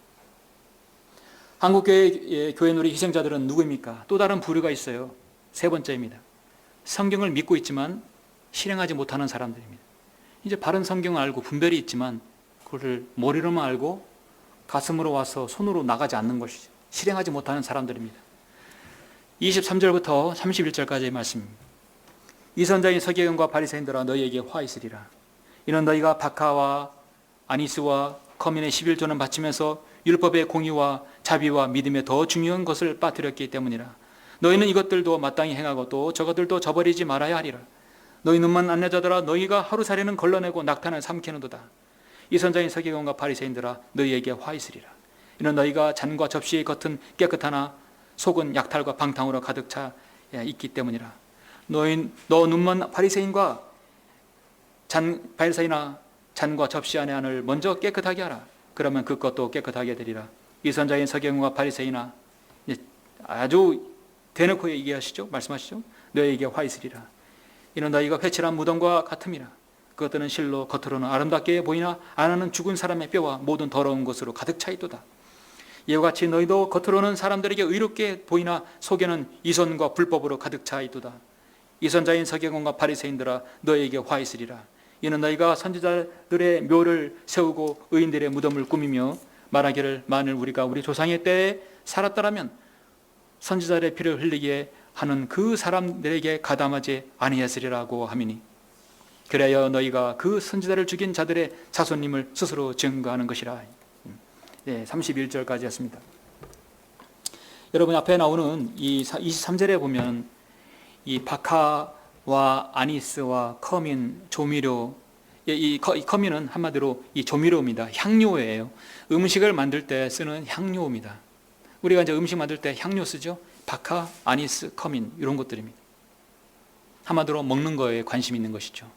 한국교회 교회놀이 희생자들은 누구입니까? 또 다른 부류가 있어요. 세 번째입니다. 성경을 믿고 있지만 실행하지 못하는 사람들입니다. 이제 바른 성경을 알고 분별이 있지만 그걸 머리로만 알고 가슴으로 와서 손으로 나가지 않는 것이죠. 실행하지 못하는 사람들입니다. 23절부터 31절까지의 말씀입니다. 이선자인 서기관과 바리새인들아 너희에게 화 있으리라. 이는 너희가 박하와 아니스와 커민의 11조는 바치면서 율법의 공의와 자비와 믿음의 더 중요한 것을 빠뜨렸기 때문이라. 너희는 이것들도 마땅히 행하고 또 저것들도 저버리지 말아야 하리라. 너희 눈만 안내자들아 너희가 하루살이는 걸러내고 낙탄을 삼키는도다. 이선자인 서기관과 바리새인들아 너희에게 화 있으리라. 이는 너희가 잔과 접시의 겉은 깨끗하나 속은 약탈과 방탕으로 가득 차 있기 때문이라. 너 눈먼 바리새인과 바리새인아 잔과 접시 안의 안을 먼저 깨끗하게 하라. 그러면 그 것도 깨끗하게 되리라. 이선자인 서기관과 바리새인아, 아주 대놓고 얘기하시죠. 말씀하시죠. 너희에게 화 있으리라. 이는 너희가 회칠한 무덤과 같음이라. 그것들은 실로 겉으로는 아름답게 보이나 안에는 죽은 사람의 뼈와 모든 더러운 것으로 가득 차 있도다. 이와 같이 너희도 겉으로는 사람들에게 의롭게 보이나 속에는 이선과 불법으로 가득 차 있도다. 이선자인 서기관과 바리새인들아 너희에게 화 있으리라. 이는 너희가 선지자들의 묘를 세우고 의인들의 무덤을 꾸미며 말하기를 만일 우리가 우리 조상의 때에 살았더라면 선지자들의 피를 흘리게 하는 그 사람들에게 가담하지 아니했으리라고 하미니 그래야 너희가 그 선지자를 죽인 자들의 자손님을 스스로 증거하는 것이라. 31절까지였습니다. 여러분 앞에 나오는 이 23절에 보면 이 박하와 아니스와 커민, 조미료, 이 커민은 한마디로 이 조미료입니다. 향료예요. 음식을 만들 때 쓰는 향료입니다. 우리가 이제 음식 만들 때 향료 쓰죠. 박하, 아니스, 커민 이런 것들입니다. 한마디로 먹는 거에 관심 있는 것이죠.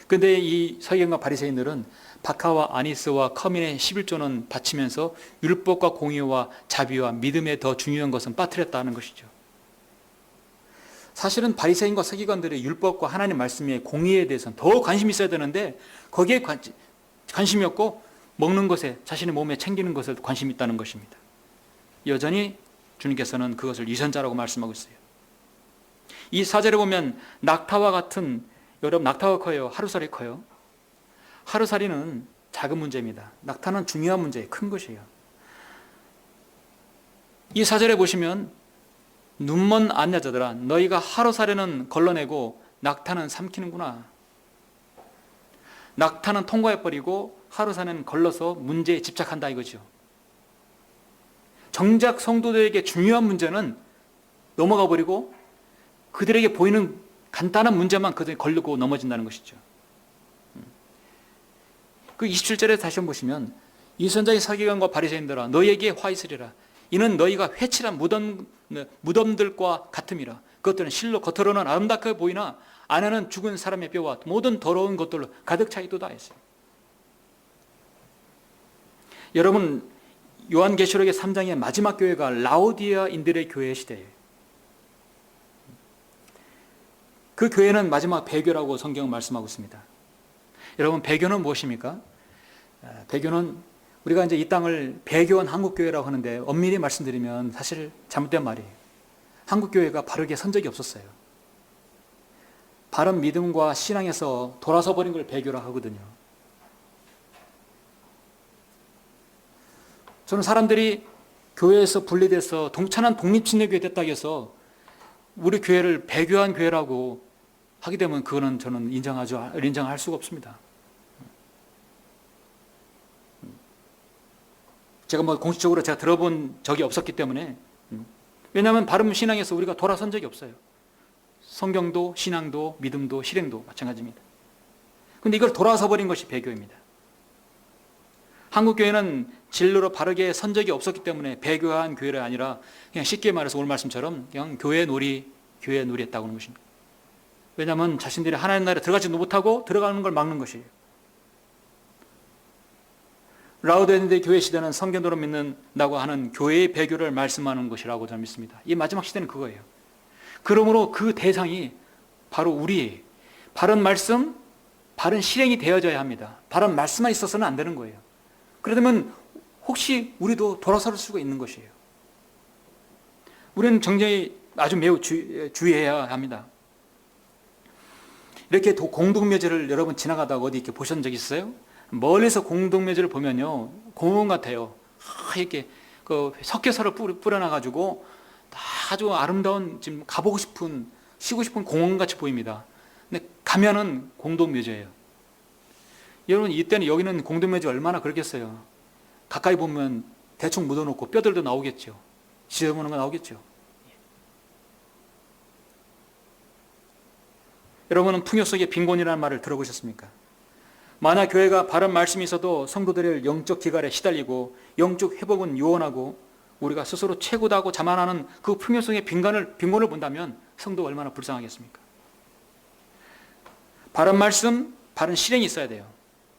그런데 이 서기관과 바리새인들은 박하와 아니스와 커민의 11조는 바치면서 율법과 공의와 자비와 믿음에 더 중요한 것은 빠뜨렸다는 것이죠. 사실은 바리새인과 서기관들의 율법과 하나님 말씀의 공의에 대해서는 더 관심이 있어야 되는데 거기에 관심이 없고 먹는 것에, 자신의 몸에 챙기는 것에 관심이 있다는 것입니다. 여전히 주님께서는 그것을 위선자라고 말씀하고 있어요. 이 사절에 보면 낙타와 같은, 여러분 낙타가 커요? 하루살이 커요? 하루살이는 작은 문제입니다. 낙타는 중요한 문제예요. 큰 것이에요. 이 사절에 보시면 눈먼 안야자들아 너희가 하루살이는 걸러내고 낙타는 삼키는구나. 낙타는 통과해버리고 하루살이는 걸러서 문제에 집착한다 이거죠. 정작 성도들에게 중요한 문제는 넘어가 버리고 그들에게 보이는 간단한 문제만 그들이 걸르고 넘어진다는 것이죠. 그 27절에 다시 한번 보시면 이 선자의 서기관과 바리새인들아 너희에게 화 있으리라. 이는 너희가 회칠한 무덤들과 같음이라. 그것들은 실로 겉으로는 아름답게 보이나 안에는 죽은 사람의 뼈와 모든 더러운 것들로 가득 차 있도다 했어요. 여러분 요한계시록의 3장의 마지막 교회가 라오디아인들의 교회 시대예요. 그 교회는 마지막 배교라고 성경은 말씀하고 있습니다. 여러분 배교는 무엇입니까? 배교는 우리가 이제 이 땅을 배교한 한국교회라고 하는데 엄밀히 말씀드리면 사실 잘못된 말이에요. 한국교회가 바르게 선 적이 없었어요. 바른 믿음과 신앙에서 돌아서 버린 걸 배교라 하거든요. 저는 사람들이 교회에서 분리돼서 동찬한 독립침례교회 됐다고 해서 우리 교회를 배교한 교회라고 하게 되면 그거는 저는 인정할 수가 없습니다. 제가 공식적으로 제가 들어본 적이 없었기 때문에, 왜냐하면 바른 신앙에서 우리가 돌아선 적이 없어요. 성경도 신앙도 믿음도 실행도 마찬가지입니다. 그런데 이걸 돌아서 버린 것이 배교입니다. 한국교회는 진로로 바르게 선 적이 없었기 때문에 배교한 교회가 아니라 그냥 쉽게 말해서 오늘 말씀처럼 그냥 교회 놀이 했다고 하는 것입니다. 왜냐하면 자신들이 하나님 나라에 들어가지도 못하고 들어가는 걸 막는 것이에요. 라오디아인들의 교회 시대는 성경대로 믿는다고 하는 교회의 배교를 말씀하는 것이라고 저는 믿습니다. 이 마지막 시대는 그거예요. 그러므로 그 대상이 바로 우리의 바른 말씀, 바른 실행이 되어져야 합니다. 바른 말씀만 있어서는 안 되는 거예요. 그러면 혹시 우리도 돌아설 수가 있는 것이에요. 우리는 정정히 아주 매우 주의해야 합니다. 이렇게 공동묘지를 여러분 지나가다가 어디 이렇게 보신 적 있어요? 멀리서 공동묘지를 보면요 공원 같아요. 이렇게 그 석회설을 뿌려놔가지고 아주 아름다운 지금 가보고 싶은 쉬고 싶은 공원 같이 보입니다. 근데 가면은 공동묘지예요. 여러분 이때는 여기는 공동묘지 얼마나 그렇겠어요. 가까이 보면 대충 묻어놓고 뼈들도 나오겠죠. 지저분한 거 나오겠죠. 여러분은 풍요 속의 빈곤이라는 말을 들어보셨습니까? 만약 교회가 바른 말씀이 있어도 성도들의 영적 기갈에 시달리고 영적 회복은 요원하고 우리가 스스로 최고다고 자만하는 그 풍요 속의 빈곤을 본다면 성도가 얼마나 불쌍하겠습니까? 바른 말씀, 바른 실행이 있어야 돼요.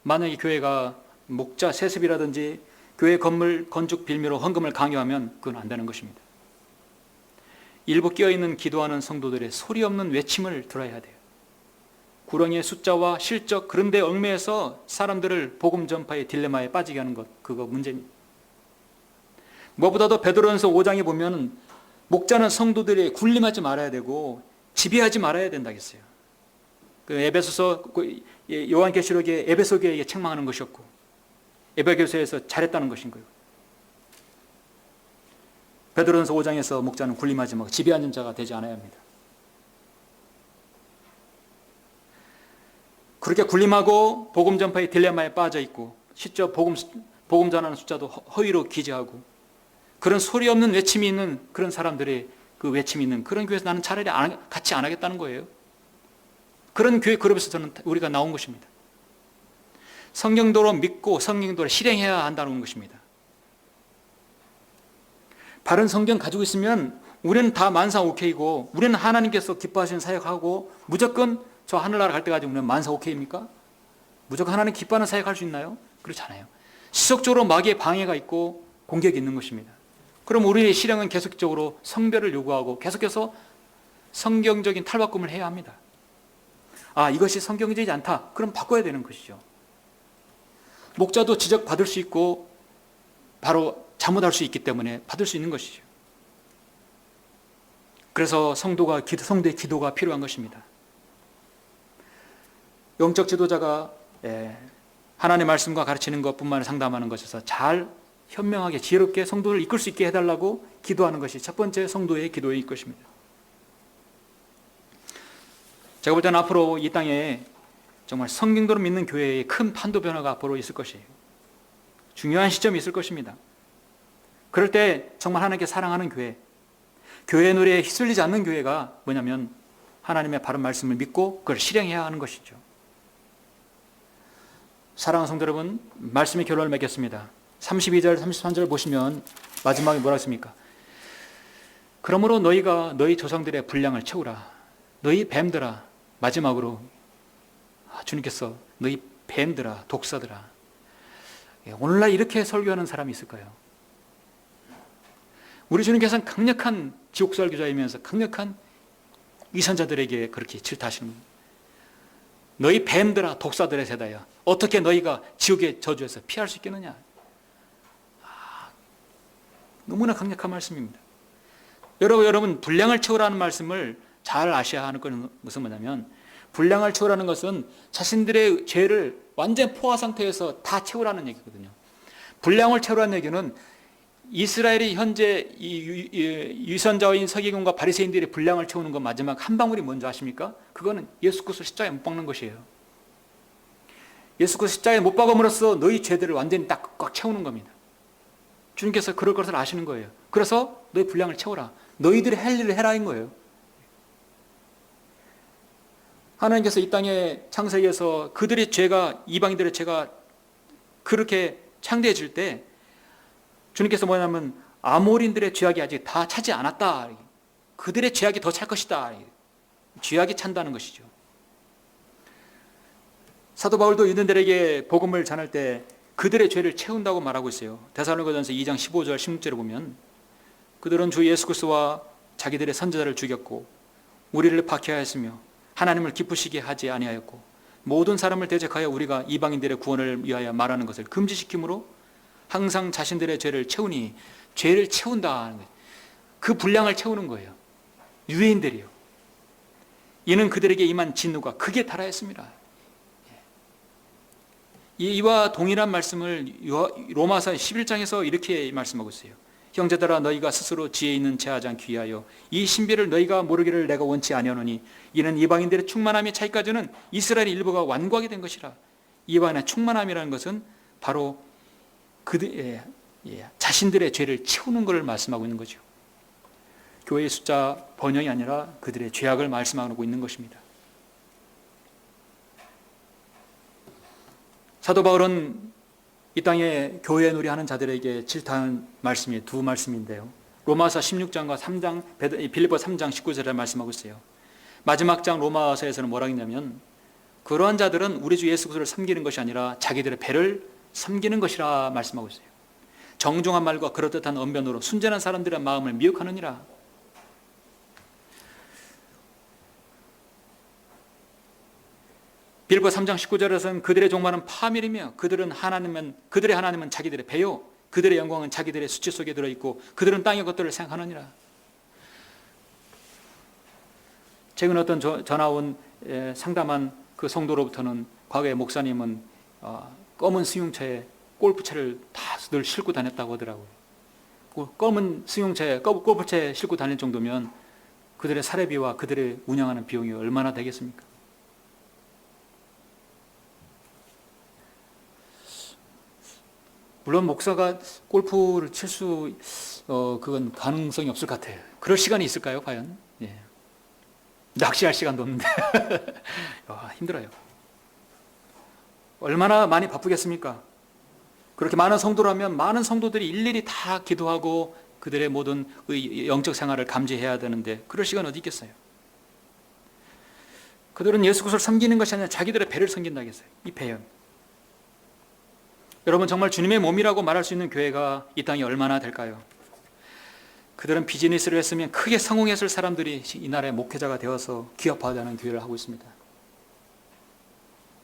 만약에 교회가 목자 세습이라든지 교회 건물 건축 빌미로 헌금을 강요하면 그건 안 되는 것입니다. 일부 깨어있는 기도하는 성도들의 소리 없는 외침을 들어야 돼요. 구렁이의 숫자와 실적 그런 데 얽매여서 사람들을 복음 전파의 딜레마에 빠지게 하는 것, 그거 문제입니다. 무엇보다도 베드로전서 5장에 보면 목자는 성도들이 군림하지 말아야 되고 지배하지 말아야 된다겠어요. 그 에베소서 요한계시록의 에베소 교회에게 책망하는 것이었고 에베소에서 잘했다는 것인 거예요. 베드로전서 5장에서 목자는 군림하지 말고 지배하는 자가 되지 않아야 합니다. 그렇게 군림하고 복음 전파의 딜레마에 빠져 있고 실제 복음 전하는 숫자도 허위로 기재하고 그런 소리 없는 외침이 있는 그런 사람들의 그 외침이 있는 그런 교회에서 나는 차라리 같이 안 하겠다는 거예요. 그런 교회 그룹에서 저는 우리가 나온 것입니다. 성경도로 믿고 성경도로 실행해야 한다는 것입니다. 바른 성경 가지고 있으면 우리는 다 만사 오케이고, 우리는 하나님께서 기뻐하시는 사역하고, 무조건 저 하늘나라 갈 때까지 우리는 만사 오케이입니까? 무조건 하나님 기뻐하는 사역할 수 있나요? 그렇지 않아요. 지속적으로 마귀의 방해가 있고 공격이 있는 것입니다. 그럼 우리의 실행은 계속적으로 성별을 요구하고 계속해서 성경적인 탈바꿈을 해야 합니다. 아, 이것이 성경적이지 않다. 그럼 바꿔야 되는 것이죠. 목자도 지적받을 수 있고 바로 잘못할 수 있기 때문에 받을 수 있는 것이죠. 그래서 성도의 기도가 필요한 것입니다. 영적 지도자가 하나님의 말씀과 가르치는 것뿐만 상담하는 것에서 잘 현명하게 지혜롭게 성도를 이끌 수 있게 해달라고 기도하는 것이 첫 번째 성도의 기도일 것입니다. 제가 볼 때는 앞으로 이 땅에 정말 성경대로 믿는 교회에 큰 판도 변화가 앞으로 있을 것이에요. 중요한 시점이 있을 것입니다. 그럴 때 정말 하나님께 사랑하는 교회의 노래에 휩쓸리지 않는 교회가 뭐냐면 하나님의 바른 말씀을 믿고 그걸 실행해야 하는 것이죠. 사랑하는 성도 여러분, 말씀의 결론을 맺겠습니다. 32절, 33절 보시면 마지막에 뭐라 했습니까? 그러므로 너희가 너희 조상들의 분량을 채우라. 너희 뱀들아, 마지막으로 주님께서 너희 뱀들아, 독사들아. 오늘날 이렇게 설교하는 사람이 있을까요? 우리 주님께서는 강력한 지옥 설교자이면서 강력한 위선자들에게 그렇게 질타하시는 겁니다. 너희 뱀들아, 독사들의 세다야, 어떻게 너희가 지옥의 저주에서 피할 수 있겠느냐? 너무나 강력한 말씀입니다. 여러분 분량을 채우라는 말씀을 잘 아셔야 하는 것은 뭐냐면, 분량을 채우라는 것은 자신들의 죄를 완전 포화 상태에서 다 채우라는 얘기거든요. 분량을 채우라는 얘기는 이스라엘이 현재 위선자인 서기관과 바리새인들의 분량을 채우는 것 마지막 한 방울이 뭔지 아십니까? 그거는 예수 그리스도 십자가에 못 박는 것이에요. 예수 그리스도 십자가에 못 박음으로써 너희 죄들을 완전히 딱 꽉 채우는 겁니다. 주님께서 그럴 것을 아시는 거예요. 그래서 너희 분량을 채워라. 너희들이 할 일을 해라인 거예요. 하나님께서 이 땅에 창세기에서 그들의 죄가, 이방인들의 죄가 그렇게 창대해질 때 주님께서 뭐냐면 아모리인들의 죄악이 아직 다 차지 않았다. 그들의 죄악이 더 찰 것이다. 죄악이 찬다는 것이죠. 사도 바울도 유대인들에게 복음을 전할 때 그들의 죄를 채운다고 말하고 있어요. 데살로니가전서 2장 15절 16절에 보면 그들은 주 예수 그리스도와 자기들의 선지자를 죽였고 우리를 박해하였으며 하나님을 기쁘시게 하지 아니하였고 모든 사람을 대적하여 우리가 이방인들의 구원을 위하여 말하는 것을 금지시킴으로 항상 자신들의 죄를 채우니, 죄를 채운다 하는 거예요. 그 분량을 채우는 거예요. 유대인들이요. 이는 그들에게 임한 진노가 극에 달하였습니다. 이와 동일한 말씀을 로마서 11장에서 이렇게 말씀하고 있어요. 형제들아, 너희가 스스로 지혜 있는 체하지 않기 위하여 이 신비를 너희가 모르기를 내가 원치 아니하노니 이는 이방인들의 충만함이 차이까지는 이스라엘의 일부가 완고하게 된 것이라. 이방인의 충만함이라는 것은 바로 그들 자신들의 죄를 채우는 것을 말씀하고 있는 거죠. 교회의 숫자 번영이 아니라 그들의 죄악을 말씀하고 있는 것입니다. 사도 바울은 이 땅에 교회 놀이하는 자들에게 질타하는 말씀이 두 말씀인데요. 로마서 16장과 3장, 빌립보 3장 19절에 말씀하고 있어요. 마지막 장 로마서에서는 뭐라고 했냐면 그러한 자들은 우리 주 예수 그리스도를 섬기는 것이 아니라 자기들의 배를 섬기는 것이라 말씀하고 있어요. 정중한 말과 그럴듯한 언변으로 순전한 사람들의 마음을 미혹하느니라. 빌립보 3장 19절에서는 그들의 종말은 파멸이며 그들의 하나님은 자기들의 배요 그들의 영광은 자기들의 수치 속에 들어있고 그들은 땅의 것들을 생각하느니라. 최근 어떤 전화 온 상담한 그 성도로부터는 과거에 목사님은 검은 승용차에 골프채를 다 늘 싣고 다녔다고 하더라고요. 검은 승용차에 골프채 싣고 다닐 정도면 그들의 사례비와 그들의 운영하는 비용이 얼마나 되겠습니까? 물론 목사가 골프를 칠 그건 가능성이 없을 것 같아요. 그럴 시간이 있을까요, 과연? 예. 낚시할 시간도 없는데 힘들어요. 얼마나 많이 바쁘겠습니까? 그렇게 많은 성도라면 많은 성도들이 일일이 다 기도하고 그들의 모든 영적 생활을 감지해야 되는데 그럴 시간 어디 있겠어요? 그들은 예수 그리스도를 섬기는 것이 아니라 자기들의 배를 섬긴다고 했어요. 이 배요. 여러분, 정말 주님의 몸이라고 말할 수 있는 교회가 이 땅에 얼마나 될까요? 그들은 비즈니스를 했으면 크게 성공했을 사람들이 이 나라의 목회자가 되어서 기업화하는 교회를 하고 있습니다.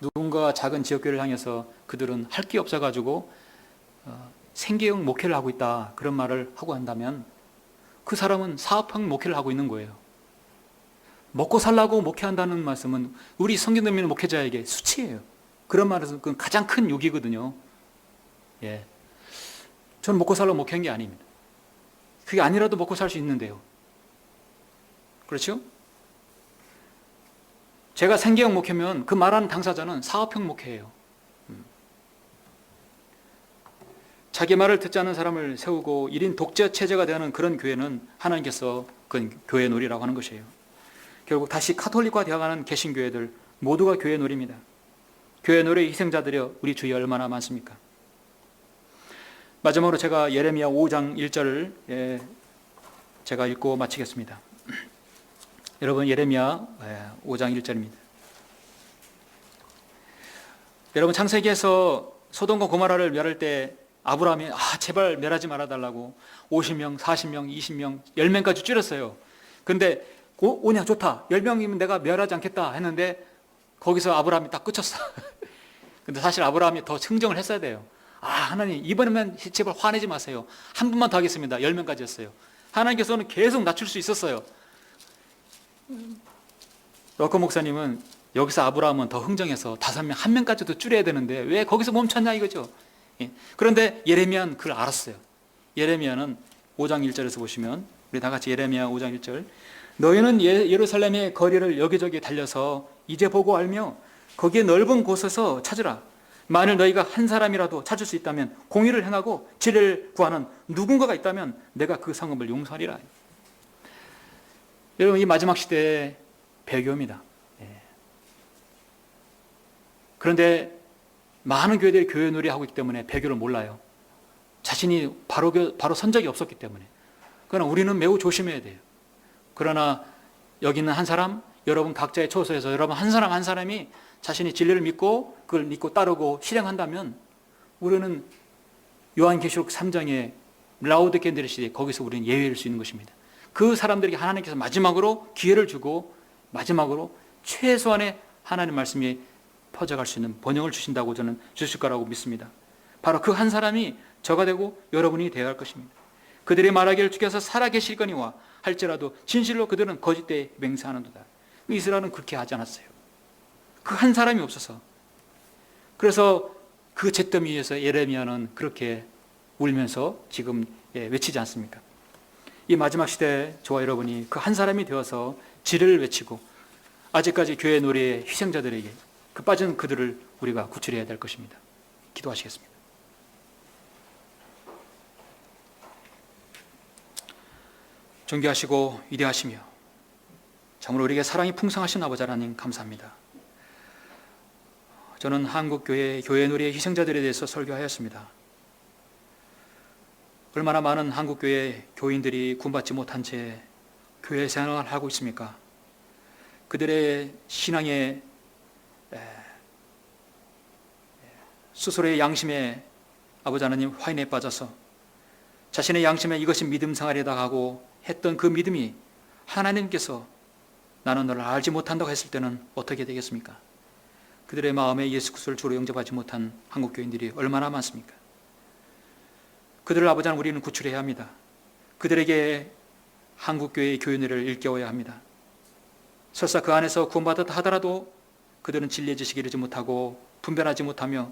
누군가 작은 지역교회를 향해서 그들은 할 게 없어가지고 생계형 목회를 하고 있다, 그런 말을 하고 한다면 그 사람은 사업형 목회를 하고 있는 거예요. 먹고 살라고 목회한다는 말씀은 우리 성경을 믿는 목회자에게 수치예요. 그런 말에서 그건 가장 큰 욕이거든요. 예, 저는 먹고 살라고 목회한 게 아닙니다. 그게 아니라도 먹고 살 수 있는데요. 그렇죠? 제가 생계형 목회면 그 말하는 당사자는 사업형 목회예요. 자기 말을 듣지 않는 사람을 세우고 1인 독재 체제가 되는 그런 교회는 하나님께서 그건 교회 놀이라고 하는 것이에요. 결국 다시 카톨릭화 되어가는 개신교회들 모두가 교회 놀이입니다. 교회 놀이의 희생자들이 우리 주위에 얼마나 많습니까? 마지막으로 제가 예레미야 5장 1절을 제가 읽고 마치겠습니다. 여러분, 예레미야 5장 1절입니다. 여러분, 창세기에서 소돔과 고모라를 멸할 때 아브라함이 제발 멸하지 말아달라고 50명, 40명, 20명, 10명까지 줄였어요. 근데 오냐, 좋다, 10명이면 내가 멸하지 않겠다 했는데 거기서 아브라함이 딱 끝쳤어. 근데 사실 아브라함이 더 청정을 했어야 돼요. 하나님, 이번에만 제발 화내지 마세요. 한 분만 더 하겠습니다. 10명까지 했어요. 하나님께서는 계속 낮출 수 있었어요. 러커 목사님은 여기서 아브라함은 더 흥정해서 5명, 1명까지 더 줄여야 되는데 왜 거기서 멈췄냐 이거죠. 그런데 예레미야는 그걸 알았어요. 예레미야는 5장 1절에서 보시면, 우리 다 같이 예레미야 5장 1절. 너희는 예루살렘의 거리를 여기저기 달려서 이제 보고 알며 거기에 넓은 곳에서 찾으라. 만일 너희가 한 사람이라도 찾을 수 있다면 공의를 행하고 진리를 구하는 누군가가 있다면 내가 그 성읍을 용서하리라. 여러분, 이 마지막 시대의 배교입니다. 그런데 많은 교회들이 교회 놀이하고 있기 때문에 배교를 몰라요. 자신이 바로 선 적이 없었기 때문에. 그러나 우리는 매우 조심해야 돼요. 그러나 여기 있는 한 사람, 여러분 각자의 처소에서 여러분 한 사람 한 사람이 자신이 진리를 믿고 그걸 믿고 따르고 실행한다면 우리는 요한계시록 3장의 라오디게인들 시대, 거기서 우리는 예외일 수 있는 것입니다. 그 사람들에게 하나님께서 마지막으로 기회를 주고 마지막으로 최소한의 하나님 말씀이 퍼져갈 수 있는 번영을 주신다고 저는 주실 거라고 믿습니다. 바로 그 한 사람이 저가 되고 여러분이 되어야 할 것입니다. 그들이 말하기를 주께서 살아계실거니와 할지라도 진실로 그들은 거짓되이 맹세하는도다. 이스라엘은 그렇게 하지 않았어요. 그 한 사람이 없어서. 그래서 그 잿더미 위에서 예레미야는 그렇게 울면서 지금 외치지 않습니까? 이 마지막 시대에 저와 여러분이 그 한 사람이 되어서 진리를 외치고 아직까지 교회 놀이의 희생자들에게 그 빠진 그들을 우리가 구출해야 될 것입니다. 기도하시겠습니다. 존귀하시고 위대하시며 참으로 우리에게 사랑이 풍성하신 아버지 하나님 감사합니다. 저는 한국교회 교회 놀이의 희생자들에 대해서 설교하였습니다. 얼마나 많은 한국교회 교인들이 구원받지 못한 채 교회 생활을 하고 있습니까? 그들의 신앙의 스스로의 양심에 아버지 하나님 화인에 빠져서 자신의 양심에 이것이 믿음 생활이다 하고 했던 그 믿음이 하나님께서 나는 너를 알지 못한다고 했을 때는 어떻게 되겠습니까? 그들의 마음에 예수 그리스도를 주로 영접하지 못한 한국 교인들이 얼마나 많습니까? 그들을 아버지 하나님 우리는 구출해야 합니다. 그들에게 한국 교회의 교훈을 일깨워야 합니다. 설사 그 안에서 구원받았다 하더라도 그들은 진리의 지식을 이루지 못하고 분별하지 못하며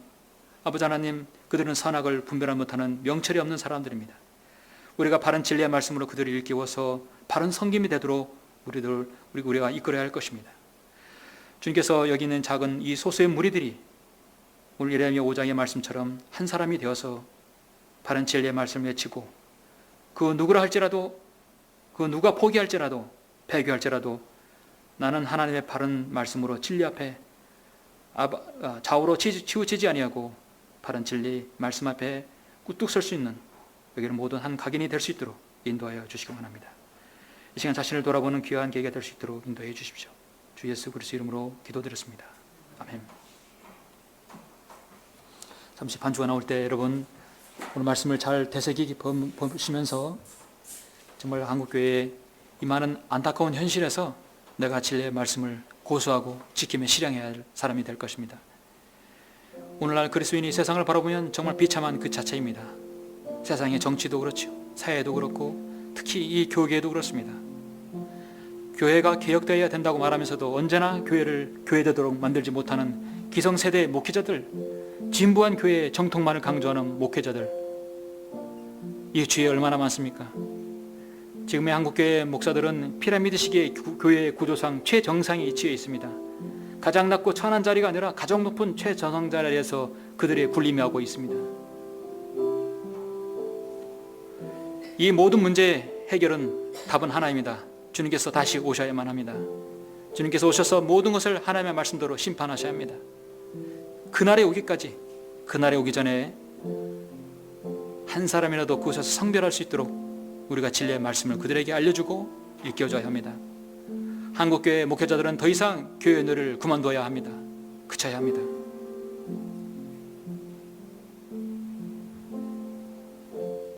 아버지 하나님 그들은 선악을 분별하지 못하는 명철이 없는 사람들입니다. 우리가 바른 진리의 말씀으로 그들을 일깨워서 바른 성김이 되도록 우리가 이끌어야 할 것입니다. 주님께서 여기 있는 작은 이 소수의 무리들이 오늘 예레미야 5장의 말씀처럼 한 사람이 되어서 바른 진리의 말씀을 외치고 그 누구라 할지라도 그 누가 포기할지라도 배교할지라도 나는 하나님의 바른 말씀으로 진리 앞에 좌우로 치우치지 아니하고 바른 진리 말씀 앞에 우뚝 설 수 있는 여기는 모든 한 각인이 될 수 있도록 인도하여 주시기 원합니다. 이 시간 자신을 돌아보는 귀한 계기가 될 수 있도록 인도해 주십시오. 주 예수 그리스도 이름으로 기도드렸습니다. 아멘. 잠시 반주가 나올 때 여러분 오늘 말씀을 잘 되새기기 보시면서 정말 한국교회의 이 많은 안타까운 현실에서 내가 진리의 말씀을 고수하고 지키며 실행해야 할 사람이 될 것입니다. 오늘날 그리스도인이 세상을 바라보면 정말 비참한 그 자체입니다. 세상의 정치도 그렇죠. 사회도 그렇고 특히 이 교계도 그렇습니다. 교회가 개혁되어야 된다고 말하면서도 언제나 교회를 교회되도록 만들지 못하는 기성세대의 목회자들, 진부한 교회의 정통만을 강조하는 목회자들, 이 주위에 얼마나 많습니까? 지금의 한국교회 목사들은 피라미드식의 교회의 구조상 최정상에 위치해 있습니다. 가장 낮고 천한 자리가 아니라 가장 높은 최정상 자리에서 그들이 군림하고 있습니다. 이 모든 문제의 해결은 답은 하나입니다. 주님께서 다시 오셔야만 합니다. 주님께서 오셔서 모든 것을 하나님의 말씀대로 심판하셔야 합니다. 그날에 오기까지, 그날에 오기 전에 한 사람이라도 그곳에서 성별할 수 있도록 우리가 진리의 말씀을 그들에게 알려주고 일깨워줘야 합니다. 한국교회 목회자들은 더 이상 교회 일을 그만둬야 합니다. 그쳐야 합니다.